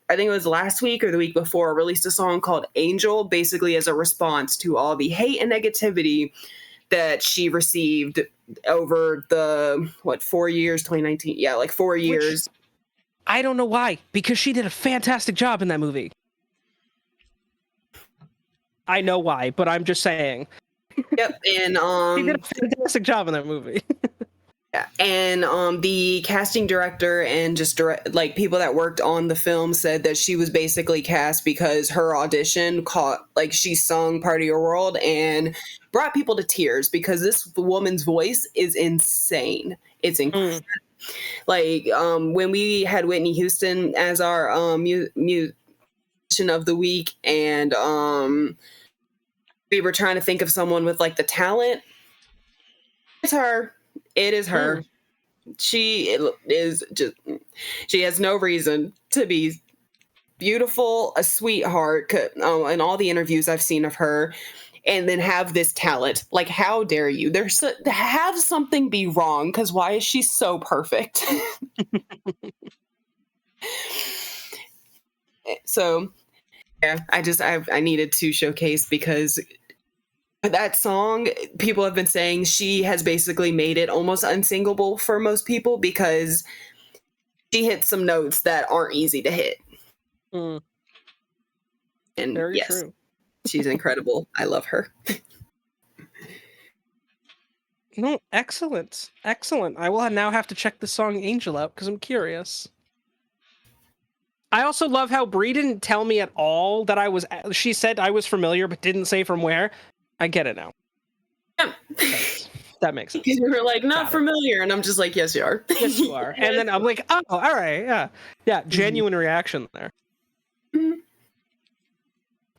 I think it was last week or the week before, released a song called Angel, basically as a response to all the hate and negativity that she received over the, 4 years, 2019? Yeah, like 4 years. I don't know why, because she did a fantastic job in that movie. I know why, but I'm just saying. Yep, and she did a fantastic job in that movie. Yeah, and the casting director and just people that worked on the film said that she was basically cast because her audition she sung Part of Your World and brought people to tears because this woman's voice is insane. It's incredible. When we had Whitney Houston as our musician of the week, and we were trying to think of someone with the talent. It's her. It is her. She has no reason to be beautiful, a sweetheart. In all the interviews I've seen of her, and then have this talent. Like, how dare you? Have something be wrong, because why is she so perfect? So, yeah, I needed to showcase, because that song, people have been saying she has basically made it almost unsingable for most people, because she hits some notes that aren't easy to hit. Mm. And Very yes, true. she's incredible. I love her. No, excellent. Excellent. I will now have to check the song Angel out, because I'm curious. I also love how Brie didn't tell me at all that she said I was familiar, but didn't say from where. I get it now. Yeah. That makes sense. You were like, not Got it. familiar. And I'm just like, yes, you are. Yes, you are. And then I'm like, oh, all right. Yeah. Yeah. Genuine reaction there. Mhm.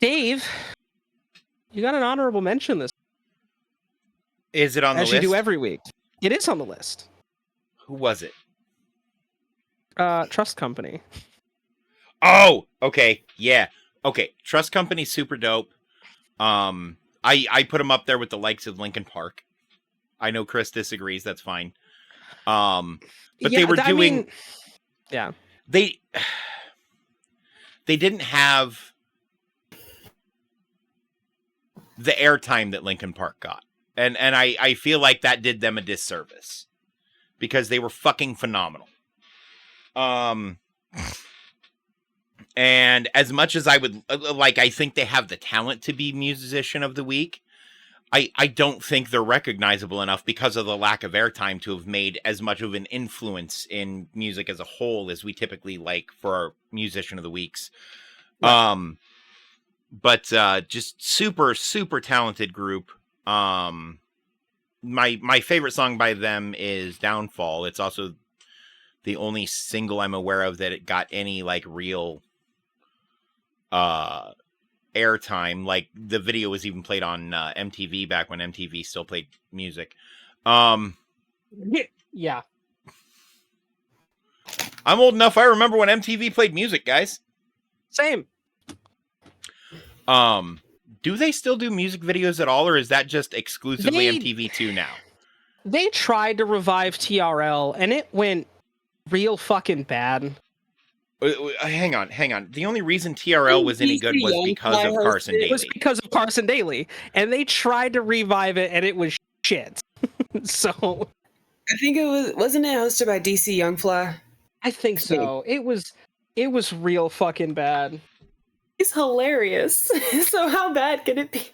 Dave, you got an honorable mention this. Is it on the As list? you do every week. It is on the list. Who was it? Trust Company. Oh, okay. Yeah. Okay. Trust Company, super dope. I put them up there with the likes of Linkin Park. I know Chris disagrees. That's fine. But Yeah, they were doing. Yeah. They didn't have the airtime that Linkin Park got, and I feel like that did them a disservice, because they were fucking phenomenal. And as much as I would like, I think they have the talent to be musician of the week. I don't think they're recognizable enough because of the lack of airtime to have made as much of an influence in music as a whole as we typically like for our musician of the weeks. Right. But just super, super talented group. My favorite song by them is Downfall. It's also the only single I'm aware of that it got any like real airtime. Like the video was even played on MTV back when MTV still played music. Yeah. I'm old enough. I remember when MTV played music, guys. Same. Do they still do music videos at all, or is that just exclusively MTV2 now? They tried to revive TRL, and it went real fucking bad. Hang on. The only reason TRL was any good was because of Carson Daly. It was because of Carson Daly, and they tried to revive it, and it was shit. So I think wasn't it hosted by DC Youngfly? I think so. It was real fucking bad. He's hilarious. So how bad could it be?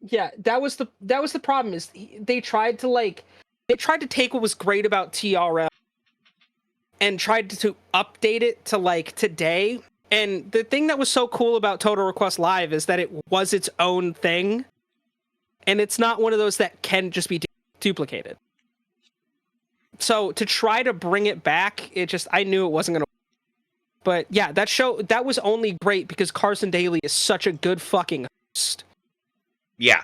Yeah, that was the problem. Is they tried to take what was great about TRL and tried to update it to like today. And the thing that was so cool about Total Request Live is that it was its own thing, and it's not one of those that can just be duplicated. So to try to bring it back, I knew it wasn't gonna. But yeah, that was only great because Carson Daly is such a good fucking host. Yeah.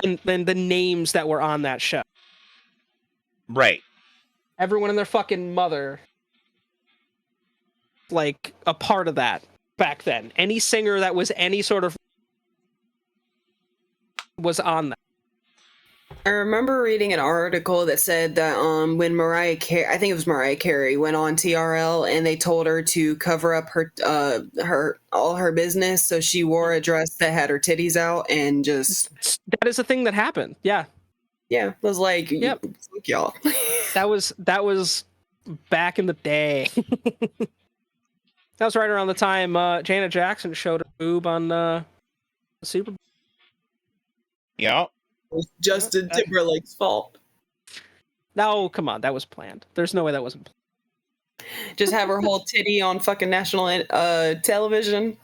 And then the names that were on that show. Right. Everyone and their fucking mother, like, a part of that back then. Any singer that was any sort of was on that. I remember reading an article that said that when Mariah Carey went on TRL and they told her to cover up all her business, so she wore a dress that had her titties out and just that is a thing that happened. Yeah. Yeah, it was like, yep. Fuck y'all. That was back in the day. That was right around the time Janet Jackson showed her boob on the Super Bowl. Yeah. It was Justin Timberlake's fault. No, come on, that was planned. There's no way that wasn't planned. Just have her whole titty on fucking national television.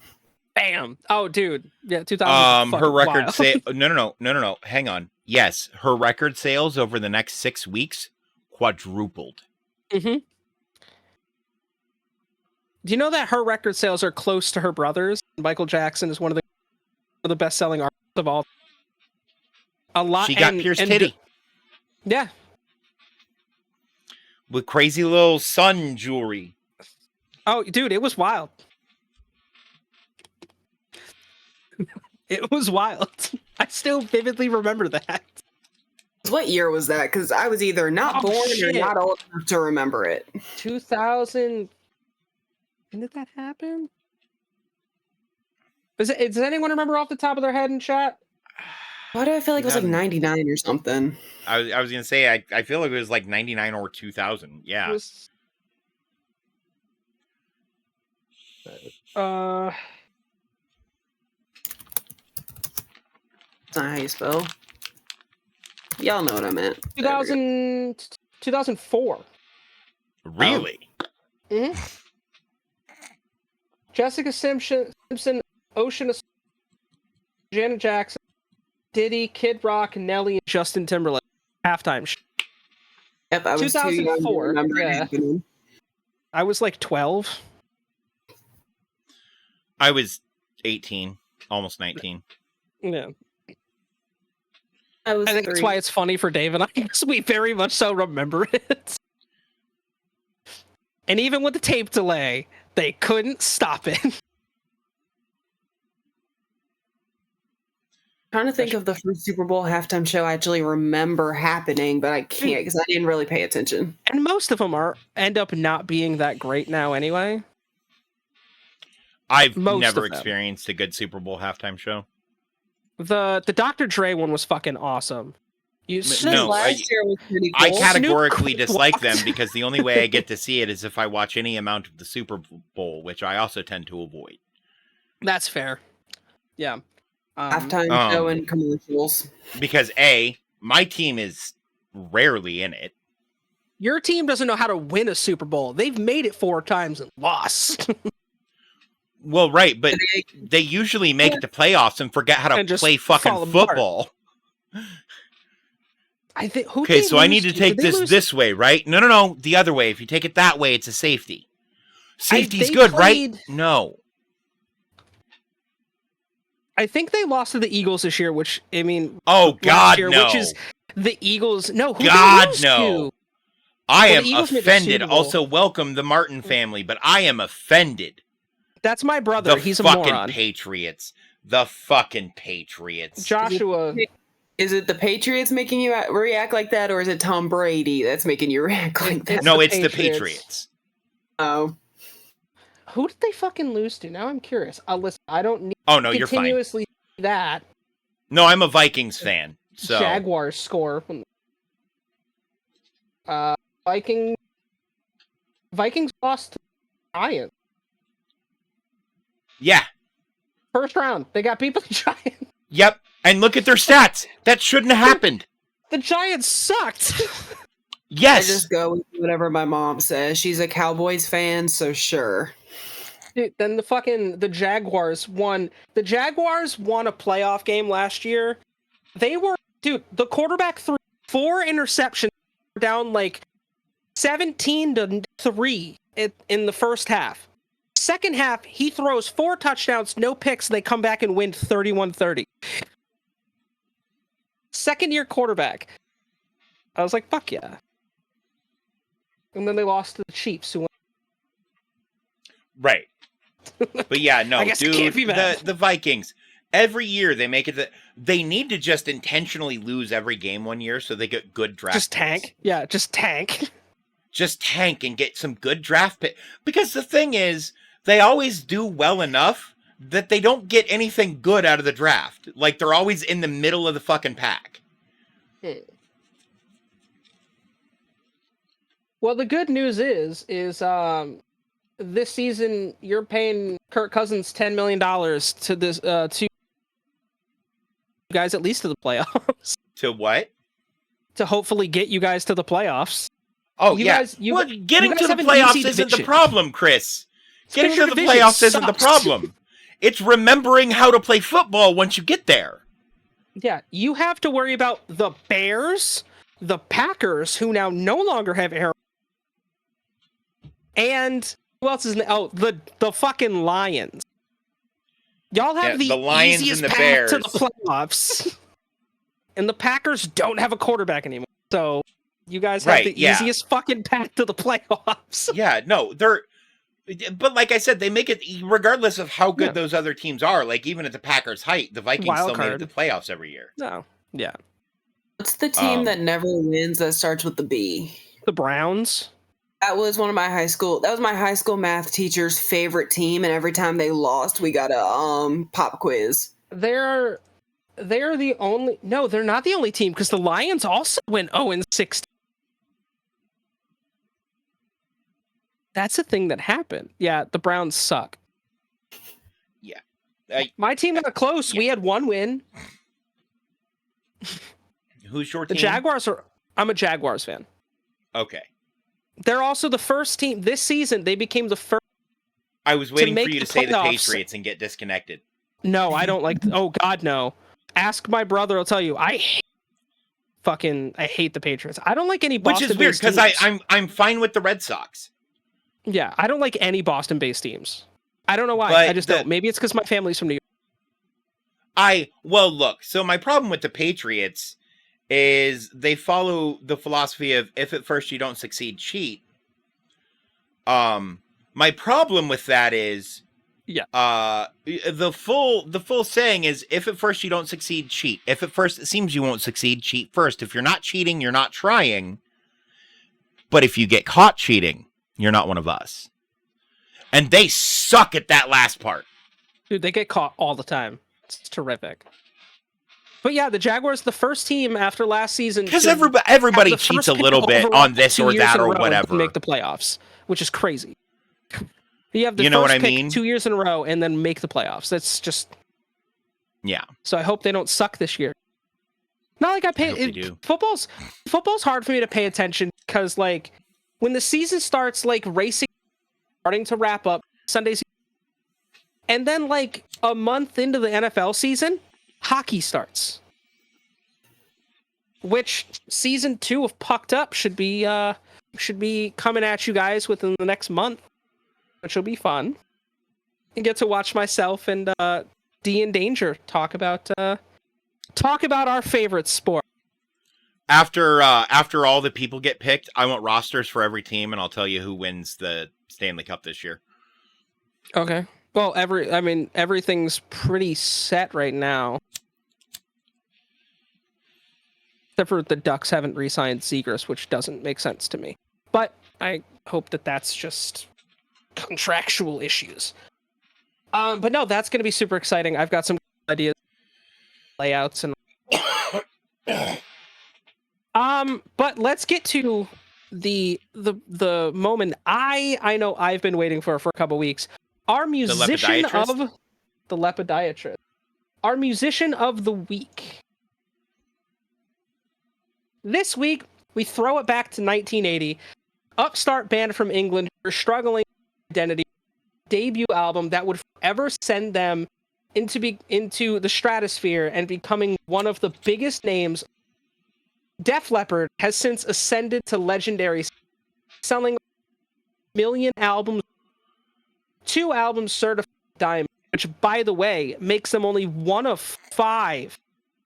Bam! Oh, dude, yeah, 2000. Her record sale. No. Hang on. Yes, her record sales over the next 6 weeks quadrupled. Mm-hmm. Do you know that her record sales are close to her brother's? Michael Jackson is one of the. the best-selling artists of all. A lot. She got pierced titty Yeah. with crazy little sun jewelry. Oh, dude, it was wild. It was wild. I still vividly remember that. What year was that? Because I was either not born shit. or not old enough to remember it. 2000. When did that happen? Does anyone remember off the top of their head in chat? Why do I feel like it was like 99 or something? I was gonna say I feel like it was like 99 or 2000. Yeah. It was, That's not how you spell. Y'all know what I meant. 2004. Really? Mm-hmm. Jessica Simpson, Ocean, Janet Jackson, Diddy, Kid Rock, Nelly, and Justin Timberlake. Halftime. Yep, I was 2004. Yeah. I was like 12. I was 18, almost 19. Yeah. I think that's why it's funny for Dave and I, because we very much so remember it. And even with the tape delay, they couldn't stop it. Trying to think of the first Super Bowl halftime show I actually remember happening, but I can't because I didn't really pay attention. And most of them end up not being that great now anyway. I've Most never of them. experienced a good Super Bowl halftime show. The Dr. Dre one was fucking awesome. Last year was pretty cool. I categorically Snoop dislike them walked. because the only way I get to see it is if I watch any amount of the Super Bowl, which I also tend to avoid. That's fair. Yeah. Halftime show and commercials. Because A, my team is rarely in it. Your team doesn't know how to win a Super Bowl. They've made it 4 times and lost. Well, right, but they usually make it to playoffs and forget how to And just play fall fucking apart. football. I think. Okay, so I need to take this way, right? No, the other way. If you take it that way, it's a safety. Safety's they good, played- right? No. I think they lost to the Eagles this year, which I mean. Oh last God, year, no. Which is the Eagles? No, who God, did they lose no. to? I Well, am the Eagles made the offended. Super Bowl. Also, welcome the Martin family, but I am offended. That's my brother. The He's a fucking moron. Patriots. The fucking Patriots. Joshua. Is it the Patriots making you react like that, or is it Tom Brady that's making you react like that? No, the it's the Patriots. Patriots. Oh. Who did they fucking lose to? Now I'm curious. Listen, I don't need Oh, no, to you're fine. continuously see that. No, I'm a Vikings fan. So Jaguars score. Vikings lost to the Giants. yeah. First round. They got beat by the Giants. Yep. And look at their stats. That shouldn't have happened. The Giants sucked. I Yes. just go with whatever my mom says. She's a Cowboys fan, so sure. Dude, then the Jaguars won. The Jaguars won a playoff game last year. The quarterback threw 4 interceptions, down like 17-3 in the first half. Second half, he throws 4 touchdowns, no picks, and they come back and win 31-30. Second-year quarterback. I was like, fuck yeah. And then they lost to the Chiefs, who won. Right. But yeah, no, I guess it dude, can't be bad. the Vikings, every year they make it that they need to just intentionally lose every game one year so they get good draft Just picks. tank. Yeah, just tank. Just tank and get some good draft pick. Because the thing is, they always do well enough that they don't get anything good out of the draft. Like, they're always in the middle of the fucking pack. Well, the good news is this season you're paying Kirk Cousins $10 million to this to you guys at least to the playoffs. To what? To hopefully get you guys to the playoffs. Oh, You yeah. guys- you- well, you getting guys to the have an playoffs easy isn't the division. problem, Chris. Getting to your the division playoffs isn't the sucks. problem. It's remembering how to play football once you get there. Yeah, you have to worry about the Bears, the Packers, who now no longer have Aaron, and who else is the fucking Lions. Y'all have Yeah, the the Lions easiest and the path to the Bears. playoffs. And the Packers don't have a quarterback anymore. So you guys have Right, the yeah. easiest fucking path to the playoffs. Yeah, no, but like I said, they make it regardless of how good Yeah. those other teams are. Like even at the Packers' height, the Vikings Wild still made card. it to playoffs every year. No. Yeah. What's the team Um, that never wins that starts with the B? The Browns. That was one of my high school. That was my high school math teacher's favorite team, and every time they lost, we got a pop quiz. They're the only. No, they're not the only team because the Lions also went 0-16. That's a thing that happened. Yeah, the Browns suck. Yeah. My team got close. Yeah. We had one win. Who's your The team? Jaguars are. I'm a Jaguars fan. Okay. They're also the first team this season. They became the first. I was waiting for make you the to say the playoffs. Patriots and get disconnected. No, I don't like. Oh God, no. Ask my brother. I'll tell you. I hate the Patriots. I don't like any Which Boston. is weird because I'm fine with the Red Sox. Yeah, I don't like any Boston-based teams. I don't know why. But I just don't. Maybe it's because my family's from New York. Well, look. So my problem with the Patriots is they follow the philosophy of if at first you don't succeed, cheat. My problem with that is, the full saying is if at first you don't succeed, cheat. If at first it seems you won't succeed, cheat first. If you're not cheating, you're not trying. But if you get caught cheating, you're not one of us. And they suck at that last part. Dude, they get caught all the time. It's terrific. But yeah, the Jaguars, the first team after last season. Because everybody cheats a little bit on this or that or whatever. Make the playoffs, which is crazy. You have the You know first what I pick mean? 2 years in a row and then make the playoffs. That's just. Yeah. So I hope they don't suck this year. Not like I pay. I hope they do. Football's hard for me to pay attention because like when the season starts, like racing starting to wrap up Sundays, and then like a month into the NFL season, hockey starts. Which season 2 of Pucked Up should be coming at you guys within the next month, which will be fun. And get to watch myself and D in Danger talk about our favorite sport. After all the people get picked, I want rosters for every team, and I'll tell you who wins the Stanley Cup this year. Okay. Well, everything's pretty set right now. Except for the Ducks haven't re-signed Zegras, which doesn't make sense to me. But I hope that that's just contractual issues. But no, that's going to be super exciting. I've got some ideas, layouts, and but let's get to the moment I know I've been waiting for a couple weeks. Our musician of the lepodiatrist. Our musician of the week. This week we throw it back to 1980. Upstart band from England who are struggling with identity. Debut album that would forever send them into the stratosphere and becoming one of the biggest names. Def Leppard has since ascended to legendary, selling million albums, 2 albums certified diamond, which by the way makes them only one of 5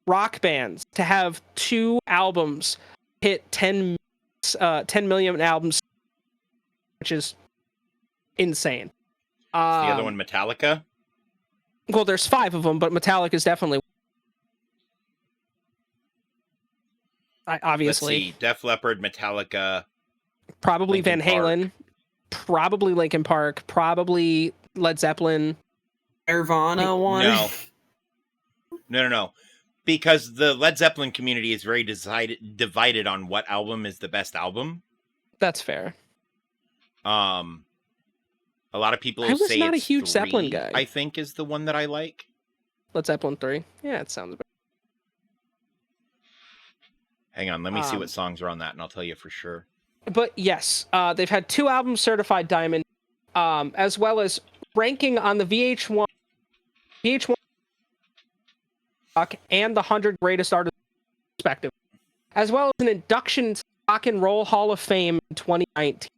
rock bands to have 2 albums hit 10 million albums, which is insane. The other one, Metallica? Well, there's 5 of them, but Metallica is definitely obviously. Let's see. Def Leppard, Metallica. Probably Linkin Van Halen. Probably Linkin Park. Probably Led Zeppelin. Nirvana one? No. Because the Led Zeppelin community is very divided on what album is the best album. That's fair. A lot of people I was say not a it's huge 3, Zeppelin guy. I think is the one that I like. Led Zeppelin 3. Yeah, it sounds better. Hang on, let me see what songs are on that, and I'll tell you for sure. But yes, they've had 2 albums certified diamond, as well as ranking on the VH1 and the 100 greatest artists respectively, as well as an induction to Rock and Roll Hall of Fame in 2019.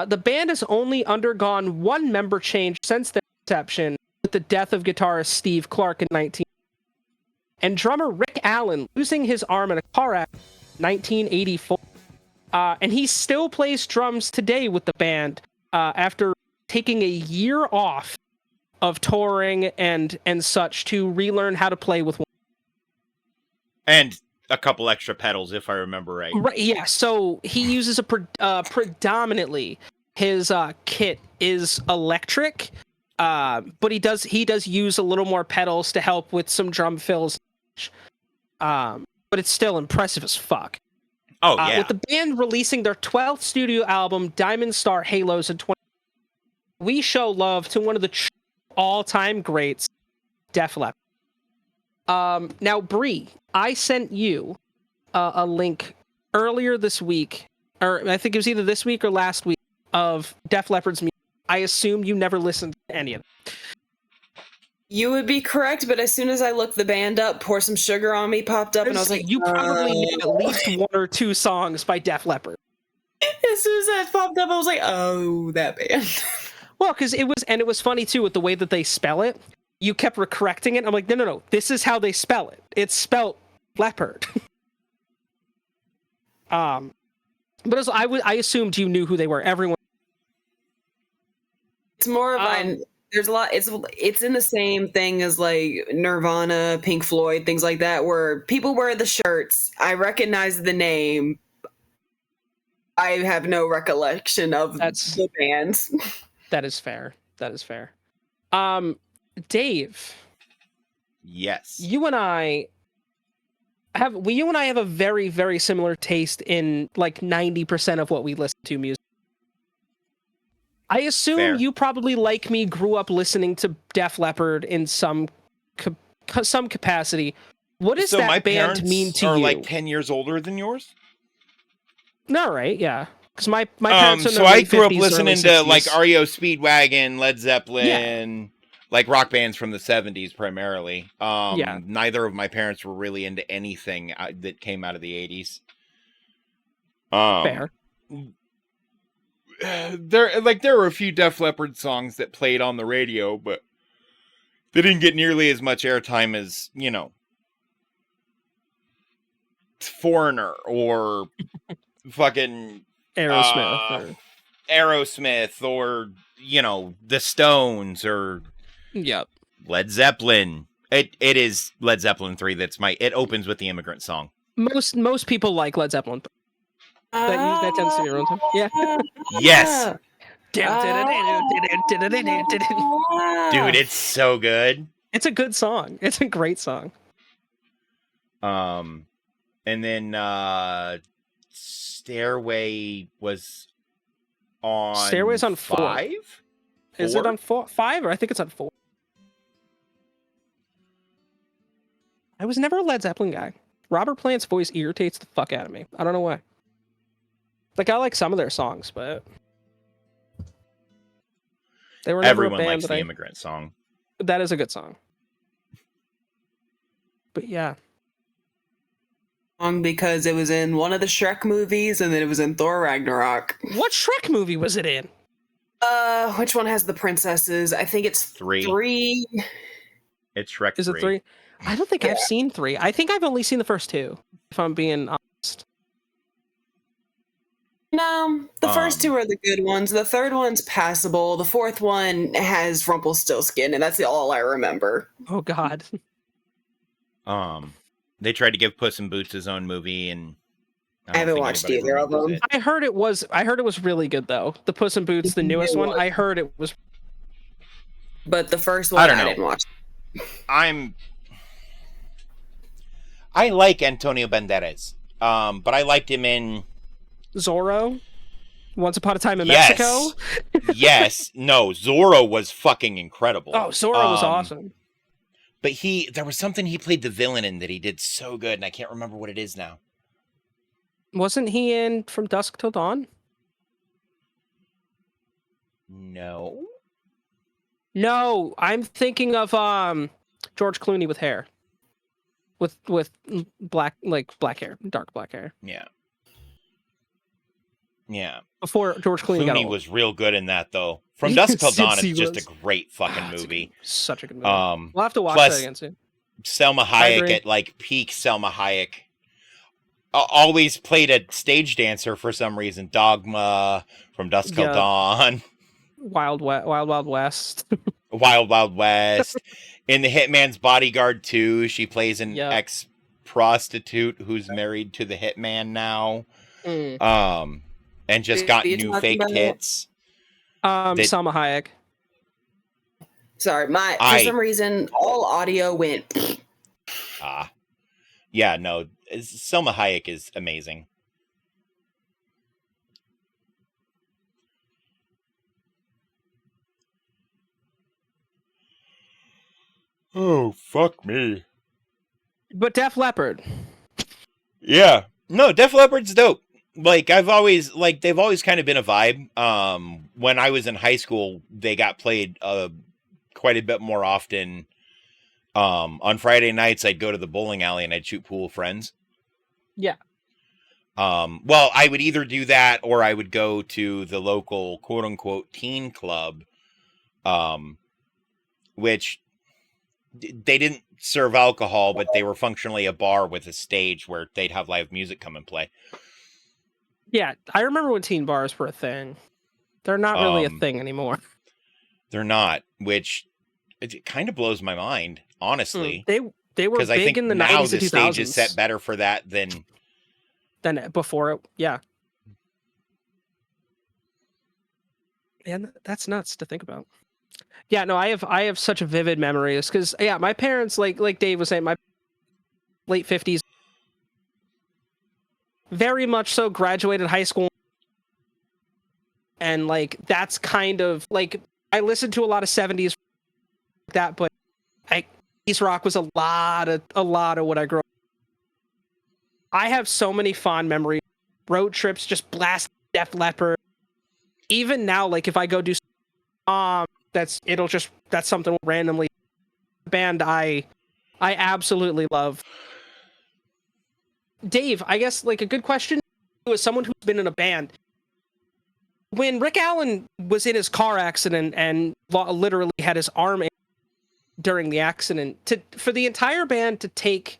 The band has only undergone 1 member change since their inception, with the death of guitarist Steve Clark in 19, and drummer Rick Allen losing his arm in a car accident in 1984. And he still plays drums today with the band after taking a year off of touring and such to relearn how to play with one. And a couple extra pedals, if I remember right. Right, yeah. So he uses predominantly his kit is electric, but he does use a little more pedals to help with some drum fills. But it's still impressive as fuck. Oh yeah. With the band releasing their 12th studio album, Diamond Star Halos, in 20, we show love to one of the all-time greats, Def Leppard. Now, Bree, I sent you a link earlier this week, or I think it was either this week or last week, of Def Leppard's music. I assume you never listened to any of it. You would be correct, but as soon as I looked the band up, Pour Some Sugar on Me popped up, and I was like, you probably knew at least one or two songs by Def Leppard. As soon as that popped up, I was like, oh, that band. Well, because it was funny too with the way that they spell it. You kept correcting it. I'm like, no, this is how they spell it. It's spelled leopard. But as I assumed you knew who they were. Everyone. It's more of there's a lot. It's in the same thing as like Nirvana, Pink Floyd, things like that, where people wear the shirts. I recognize the name. I have no recollection of the bands. That is fair. Dave. Yes. You and I have a very, very similar taste in like 90% of what we listen to music. I assume Fair. You probably, like me, grew up listening to Def Leppard in some capacity. What does that band mean to you? Are like 10 years older than yours? No, right? Yeah. Because my parents are in so their I late grew up 50s, listening early to 60s. like REO Speedwagon, Led Zeppelin, like rock bands from the 70s primarily. Neither of my parents were really into anything that came out of the 80s. Fair. There were a few Def Leppard songs that played on the radio, but they didn't get nearly as much airtime as, Foreigner or fucking Aerosmith or the Stones or Led Zeppelin. It is Led Zeppelin 3 it opens with the Immigrant Song. Most people like Led Zeppelin. That tends to be around time. Yeah. Yes. Dude, Dude, it's so good. It's a good song. It's a great song. And then Stairway was on Stairway's on 5? 4. Is it on 5 or I think it's on 4? I was never a Led Zeppelin guy. Robert Plant's voice irritates the fuck out of me. I don't know why. Like, I like some of their songs, but they were never Everyone a band likes the Immigrant Song. That is a good song. But yeah. Because it was in one of the Shrek movies and then it was in Thor Ragnarok. What Shrek movie was it in? Which one has the princesses? I think it's 3. It's Shrek 3. Is it 3? I don't think I've seen 3. I think I've only seen the first 2, if I'm being honest. No, the first 2 are the good ones. The third one's passable. The fourth one has Rumpelstiltskin, and that's all I remember. Oh God. They tried to give Puss in Boots his own movie, and I haven't watched either of them. I heard it was really good though. The Puss in Boots, the newest one. I heard it was. But the first one, I didn't watch. I like Antonio Banderas, but I liked him in Zorro, Once Upon a Time in Mexico. Yes. No, Zorro was fucking incredible. Oh, Zorro was awesome. But there was something he played the villain in that he did so good, and I can't remember what it is now. Wasn't he in From Dusk Till Dawn? No. No, I'm thinking of George Clooney with hair. With black hair, dark black hair. Yeah. Yeah. before George Clooney got Clooney old. was real good in that, though. From Dusk Till Dawn Since he is just was. a great fucking It's a movie. such a good movie. We'll have to watch that Plus, again soon. Selma I Hayek agree. at like peak Selma Hayek. Always played a stage dancer for some reason. Dogma, From Dusk Till Yeah. Dawn, Wild Wild West. Wild Wild West. In The Hitman's Bodyguard 2, she plays an Yep. ex-prostitute who's married to the hitman now. Mm. And just Who got are you new talking fake about? tits. Selma Hayek. Sorry, for some reason all audio went. Yeah, no, Selma Hayek is amazing. Oh, fuck me. But Def Leppard. Yeah. No, Def Leppard's dope. Like, they've always kind of been a vibe. When I was in high school, they got played quite a bit more often. On Friday nights, I'd go to the bowling alley and I'd shoot pool with friends. Yeah. Well, I would either do that or I would go to the local quote unquote teen club, which they didn't serve alcohol, but they were functionally a bar with a stage where they'd have live music come and play. Yeah, I remember when teen bars were a thing. They're not really a thing anymore. They're not, which it kind of blows my mind, honestly. They were big I think in the now 90s and the 2000s. stage is set better for that than before it. Yeah. And that's nuts to think about. Yeah, no, I have such vivid memories because my parents, like Dave was saying, my late 50s, very much so graduated high school, and like that's kind of like I listened to a lot of 70s like that, but East Rock was a lot of what I grew up. I have so many fond memories, road trips, just blast Def Leppard. Even now, like if I go do that's something randomly band I absolutely love. Dave, I guess like a good question as someone who's been in a band. When Rick Allen was in his car accident and literally had his arm during the accident, for the entire band to take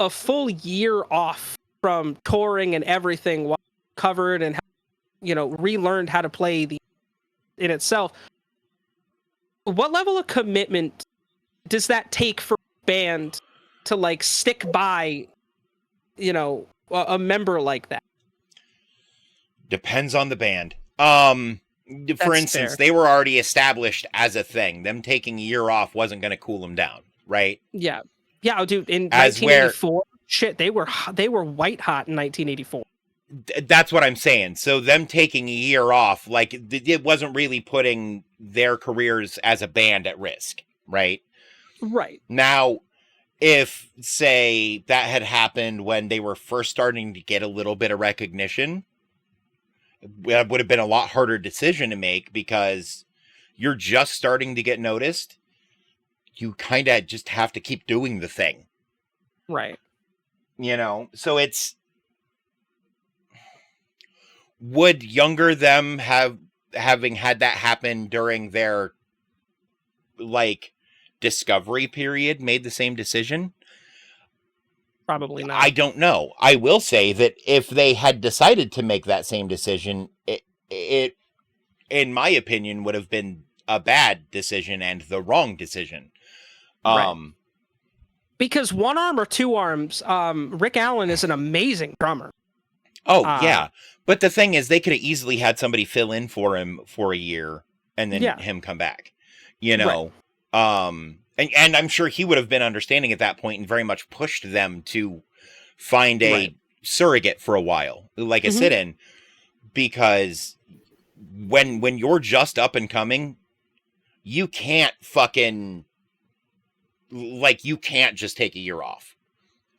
a full year off from touring and everything while covered and relearned how to play in itself, what level of commitment does that take for a band to like stick by a member like that? Depends on the band. For instance, they were already established as a thing. Them taking a year off wasn't going to cool them down, right? Yeah, dude. In 1984, shit, they were white hot in 1984. That's what I'm saying. So them taking a year off, like it wasn't really putting their careers as a band at risk, right? Right. Now, if say that had happened when they were first starting to get a little bit of recognition, it would have been a lot harder decision to make because you're just starting to get noticed. You kind of just have to keep doing the thing. Right. So would younger them having had that happen during their like discovery period made the same decision? Probably not. I don't know. I will say that if they had decided to make that same decision, it in my opinion would have been a bad decision and the wrong decision. Right. Because one arm or two arms, Rick Allen is an amazing drummer. Oh, yeah. But the thing is, they could have easily had somebody fill in for him for a year and then him come back, Right. And I'm sure he would have been understanding at that point and very much pushed them to find a surrogate for a while, like a sit-in, because when you're just up and coming, you can't you can't just take a year off,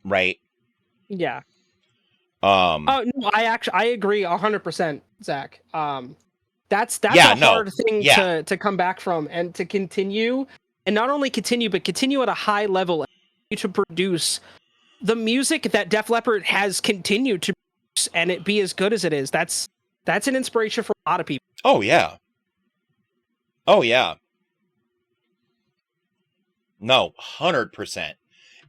right? Yeah. Oh no, I agree 100%, Zach. That's a hard thing to come back from and to continue, and not only continue, but continue at a high level to produce the music that Def Leppard has continued to produce and it be as good as it is. That's an inspiration for a lot of people. Oh yeah. Oh yeah. No, 100%.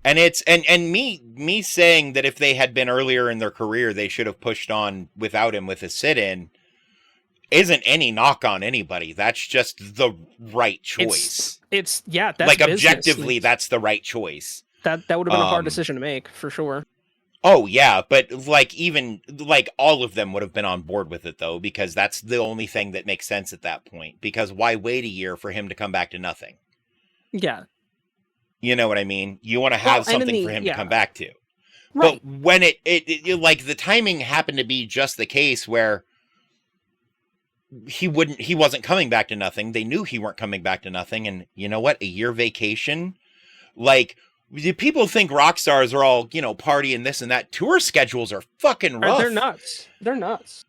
And it's and me saying that if they had been earlier in their career, they should have pushed on without him with a sit-in isn't any knock on anybody. That's just the right choice. It's that's like business. objectively, that's the right choice. That would have been a hard decision to make for sure. Oh yeah, but like even like all of them would have been on board with it though, because that's the only thing that makes sense at that point. Because why wait a year for him to come back to nothing? Yeah. You know what I mean? You want to have something for him to come back to. Right. But when it like the timing happened to be just the case where he wasn't coming back to nothing. They knew he weren't coming back to nothing. And you know what? A year vacation, like people think rock stars are all, party and this and that. Tour schedules are fucking rough. They're nuts. They're nuts.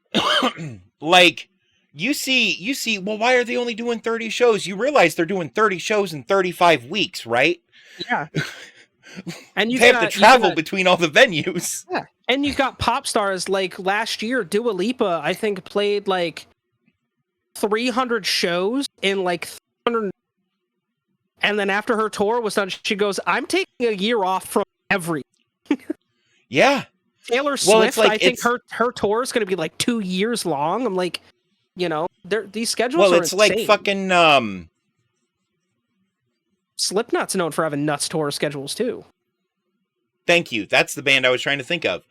Like you see, well, why are they only doing 30 shows? You realize they're doing 30 shows in 35 weeks, right? Yeah. And they have to travel between all the venues. Yeah. And you've got pop stars like last year, Dua Lipa, I think played like 300 shows in like 300. And then after her tour was done, she goes, I'm taking a year off from every. Yeah. Taylor Swift, I think her tour is going to be like 2 years long. I'm like, these schedules are insane. Like fucking Slipknot's known for having nuts tour schedules too. Thank you. That's the band I was trying to think of.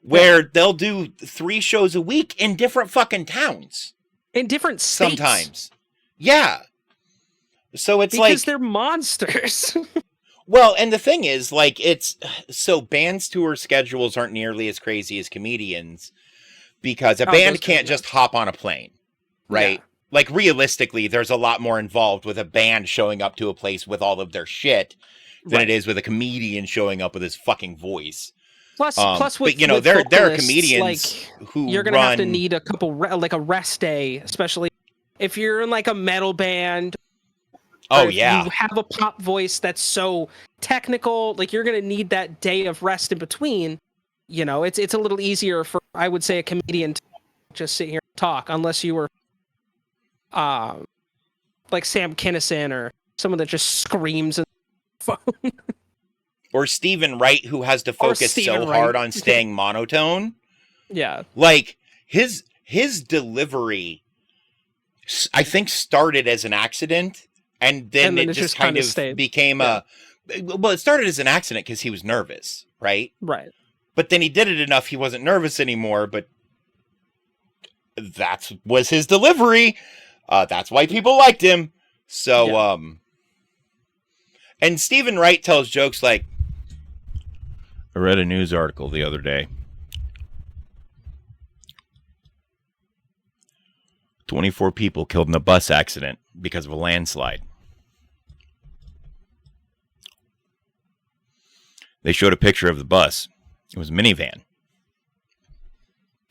Where they'll do 3 shows a week in different fucking towns. In different states. Sometimes. Yeah. So it's because they're monsters. Well, and the thing is, like, bands' tour schedules aren't nearly as crazy as comedians because a band can't just hop on a plane, right? Yeah. Like, realistically, there's a lot more involved with a band showing up to a place with all of their shit than it is with a comedian showing up with his fucking voice. Plus, with, but, there are comedians who you're going to have to need a couple, like a rest day, especially if you're in like a metal band. Oh, you have a pop voice that's so technical, like you're going to need that day of rest in between. It's a little easier for, I would say, a comedian to just sit here and talk, unless you were like Sam Kinison or someone that just screams in the phone. Or Stephen Wright, who has to focus so hard on staying monotone. Yeah. Like, his delivery, I think, started as an accident. And then it just kind of became it started as an accident because he was nervous, right? Right. But then he did it enough, he wasn't nervous anymore, but that was his delivery. That's why people liked him. So, and Stephen Wright tells jokes like, I read a news article the other day. 24 people killed in a bus accident because of a landslide. They showed a picture of the bus. It was a minivan.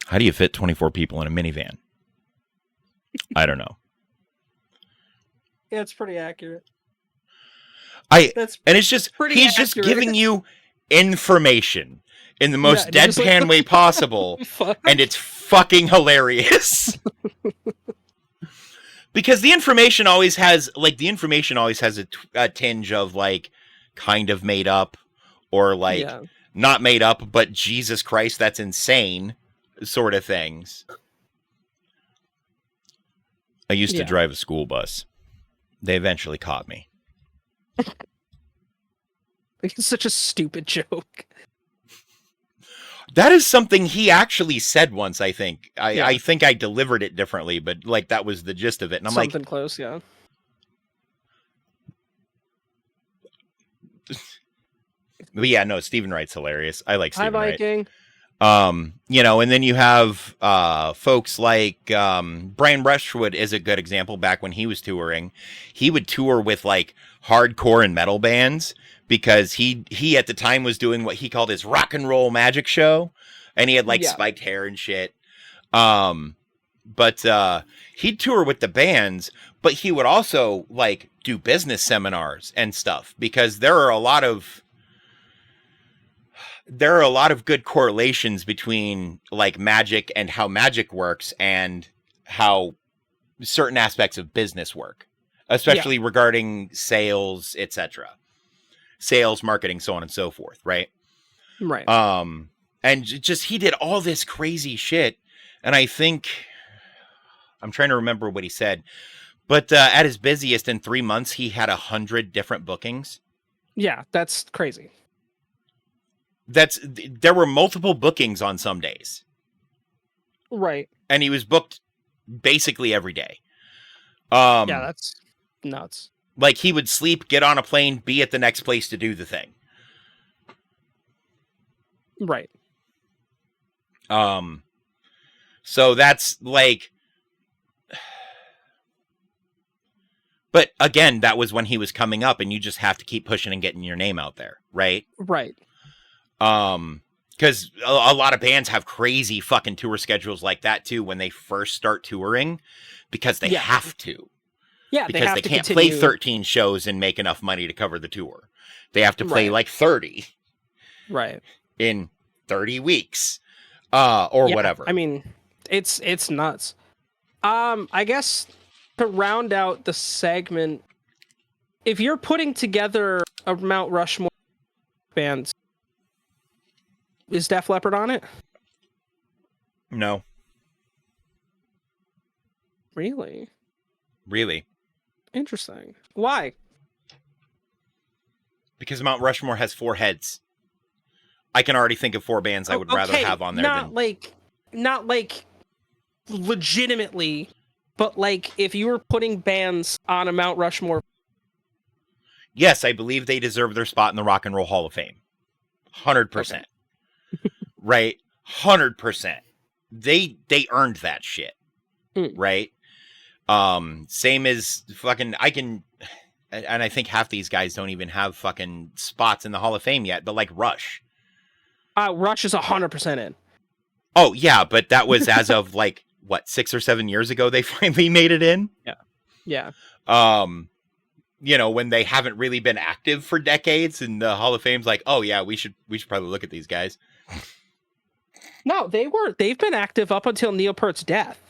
How do you fit 24 people in a minivan? I don't know. Yeah, it's pretty accurate. And it's just, he's just giving you information in the most deadpan way possible. And it's fucking hilarious. Because the information always has a tinge of like kind of made up or like not made up, but Jesus Christ, that's insane sort of things. I used to drive a school bus. They eventually caught me. It's such a stupid joke. That is something he actually said once, I think. I think I delivered it differently, but like that was the gist of it. And I'm something close, yeah. But yeah, no, Stephen Wright's hilarious. I like Stephen Wright. Viking. And then you have folks like Brian Brushwood is a good example. Back when he was touring, he would tour with like hardcore and metal bands because he at the time was doing what he called his rock and roll magic show, and he had like spiked hair and shit. But he'd tour with the bands, but he would also like do business seminars and stuff because there are a lot of there are a lot of good correlations between like magic and how magic works and how certain aspects of business work, especially regarding sales, etc. Sales, marketing, so on and so forth, right? Right. And just he did all this crazy shit, and I think I'm trying to remember what he said, but at his busiest in 3 months, he had 100 different bookings. Yeah, that's crazy. There were multiple bookings on some days, Right. and he was booked basically every day. Yeah, that's nuts. Like he would sleep, get on a plane, be at the next place to do the thing. Right. So that's like, but again, that was when he was coming up, and you just have to keep pushing and getting your name out there, right? Right. Because a lot of bands have crazy fucking tour schedules like that too when they first start touring, because they have to. Yeah, because they can't play 13 shows and make enough money to cover the tour. They have to play like 30. Right. In 30 weeks. Or whatever. I mean, it's nuts. I guess to round out the segment, if you're putting together a Mount Rushmore band, is Def Leppard on it? No. Really? Really? Interesting. Why? Because Mount Rushmore has 4 heads. I can already think of 4 bands I would rather have on there not like legitimately, but like if you were putting bands on a Mount Rushmore. Yes, I believe they deserve their spot in the Rock and Roll Hall of Fame. 100%. Okay. Right? 100%. They earned that shit. Right? Same as fucking, and I think half these guys don't even have fucking spots in the Hall of Fame yet, but like Rush. Rush is 100% in. Oh, yeah, but that was as of like, what, 6 or 7 years ago they finally made it in? Yeah. You know, when they haven't really been active for decades, and the Hall of Fame's like, oh yeah, we should probably look at these guys. No, they've been active up until Neil Peart's death.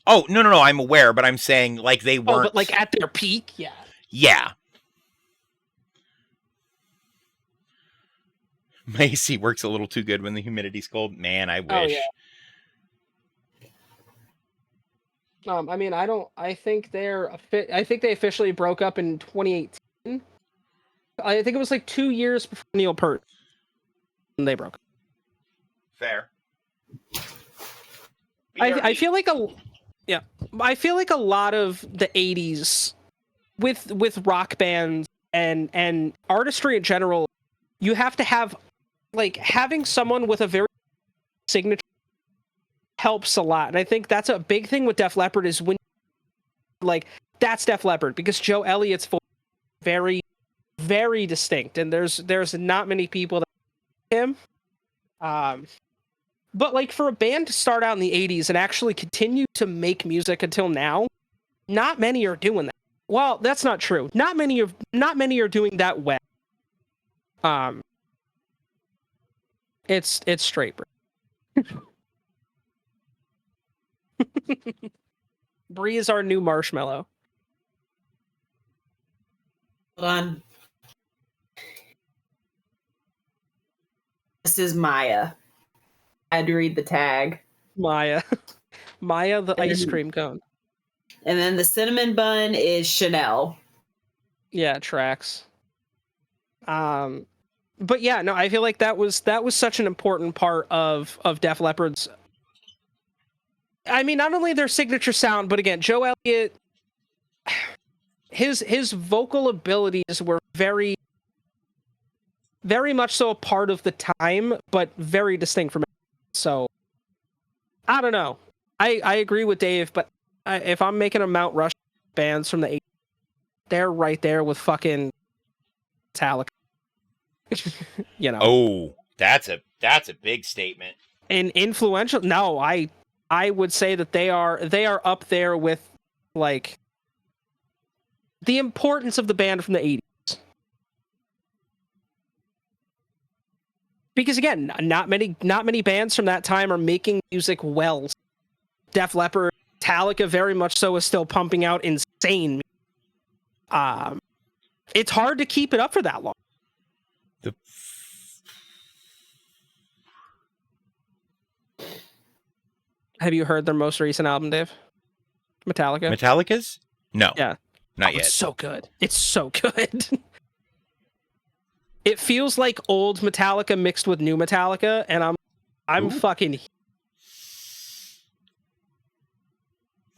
Oh, no, I'm aware, but I'm saying like they weren't. Oh, but like at their peak, yeah. Yeah. My AC works a little too good when the humidity's cold. Man, I wish. Oh, yeah. I mean, I think they officially broke up in 2018. I think it was like 2 years before Neil Peart. And they broke up. Fair. I feel like I feel like a lot of the 80s with rock bands and artistry in general, you have to have like having someone with a very signature helps a lot. And I think that's a big thing with Def Leppard is when like that's Def Leppard, because Joe Elliott's voice is very, very distinct, and there's not many people that him. But like for a band to start out in the 80s and actually continue to make music until now, not many are doing that. Well, that's not true. Not many are doing that well. It's straight. Bree is our new marshmallow. Hold on. This is Maya. I had to read the tag. Maya the ice cream cone. And then the cinnamon bun is Chanel. Yeah, tracks. But yeah, no, I feel like that was such an important part of Def Leppard's. I mean, not only their signature sound, but again, Joe Elliott, his vocal abilities were very, very much so a part of the time, but very distinct from it. So, I don't know. I agree with Dave, but if I'm making a Mount Rush bands from the 80s, they're right there with fucking Metallica. You know. Oh, that's a big statement. And influential. No, I would say that they are up there with like the importance of the band from the 80s. because again, not many bands from that time are making music well. Def Leppard, Metallica, very much so, is still pumping out insane. It's hard to keep it up for that long. Have you heard their most recent album, Dave? Metallica. Metallica's? No. Yeah. Not yet. It's so good. It's so good. It feels like old Metallica mixed with new Metallica, and I'm fucking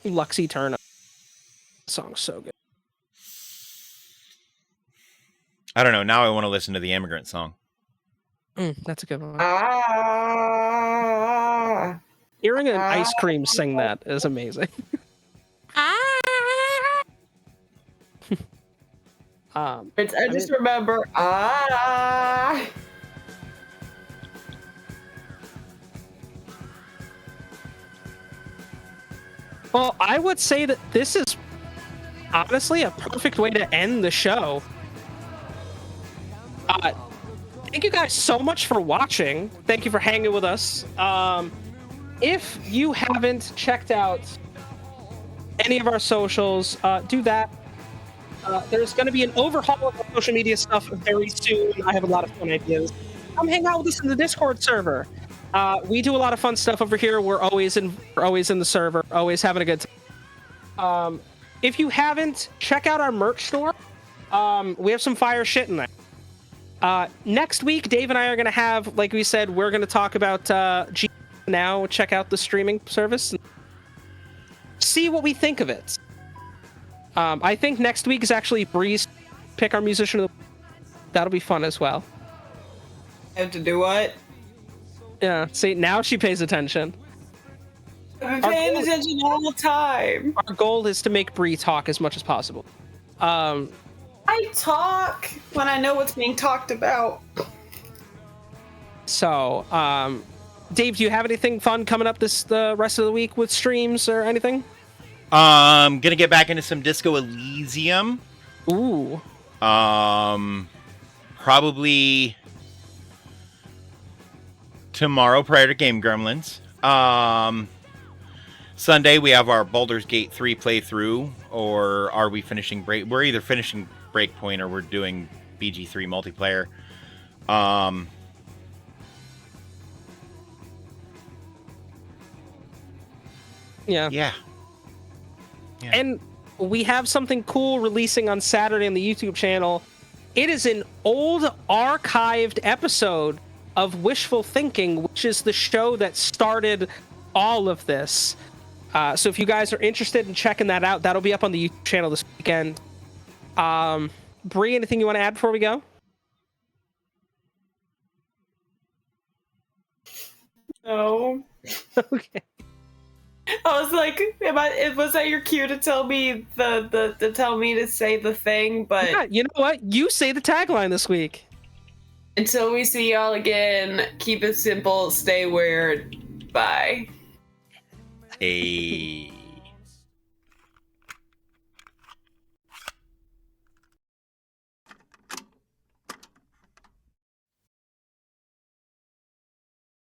Lux Eterna. The song's so good. I don't know. Now I want to listen to the Immigrant song. That's a good one. Ah. Hearing an ice cream sing that is amazing. I just remember. Well, I would say that this is honestly a perfect way to end the show. Thank you guys so much for watching. Thank you for hanging with us. If you haven't checked out any of our socials, do that. There's going to be an overhaul of our social media stuff very soon. I have a lot of fun ideas. Come hang out with us in the Discord server. We do a lot of fun stuff over here. We're always in the server, always having a good time. If you haven't, check out our merch store. We have some fire shit in there. Next week, Dave and I are going to have, like we said, we're going to talk about G Now. Check out the streaming service and see what we think of it. I think next week is actually Breeze pick our musician of the week. That'll be fun as well. Have to do what? Yeah, see, now she pays attention. I've been paying attention all the time. Our goal is to make Bree talk as much as possible. I talk when I know what's being talked about. So, Dave, do you have anything fun coming up the rest of the week with streams or anything? Gonna get back into some Disco Elysium. Ooh. Probably tomorrow prior to Game Gremlins. Sunday we have our Baldur's Gate 3 playthrough, or are we finishing Break? We're either finishing Breakpoint or we're doing BG3 multiplayer. Yeah. And we have something cool releasing on Saturday on the YouTube channel. It is an old archived episode of Wishful Thinking, which is the show that started all of this. So if you guys are interested in checking that out, that'll be up on the YouTube channel this weekend. Bree, anything you want to add before we go? No. Okay. I was like, was that your cue to tell me to tell me to say the thing? But Yeah, you know what? You say the tagline this week. Until we see y'all again, keep it simple, stay weird. Bye. Hey.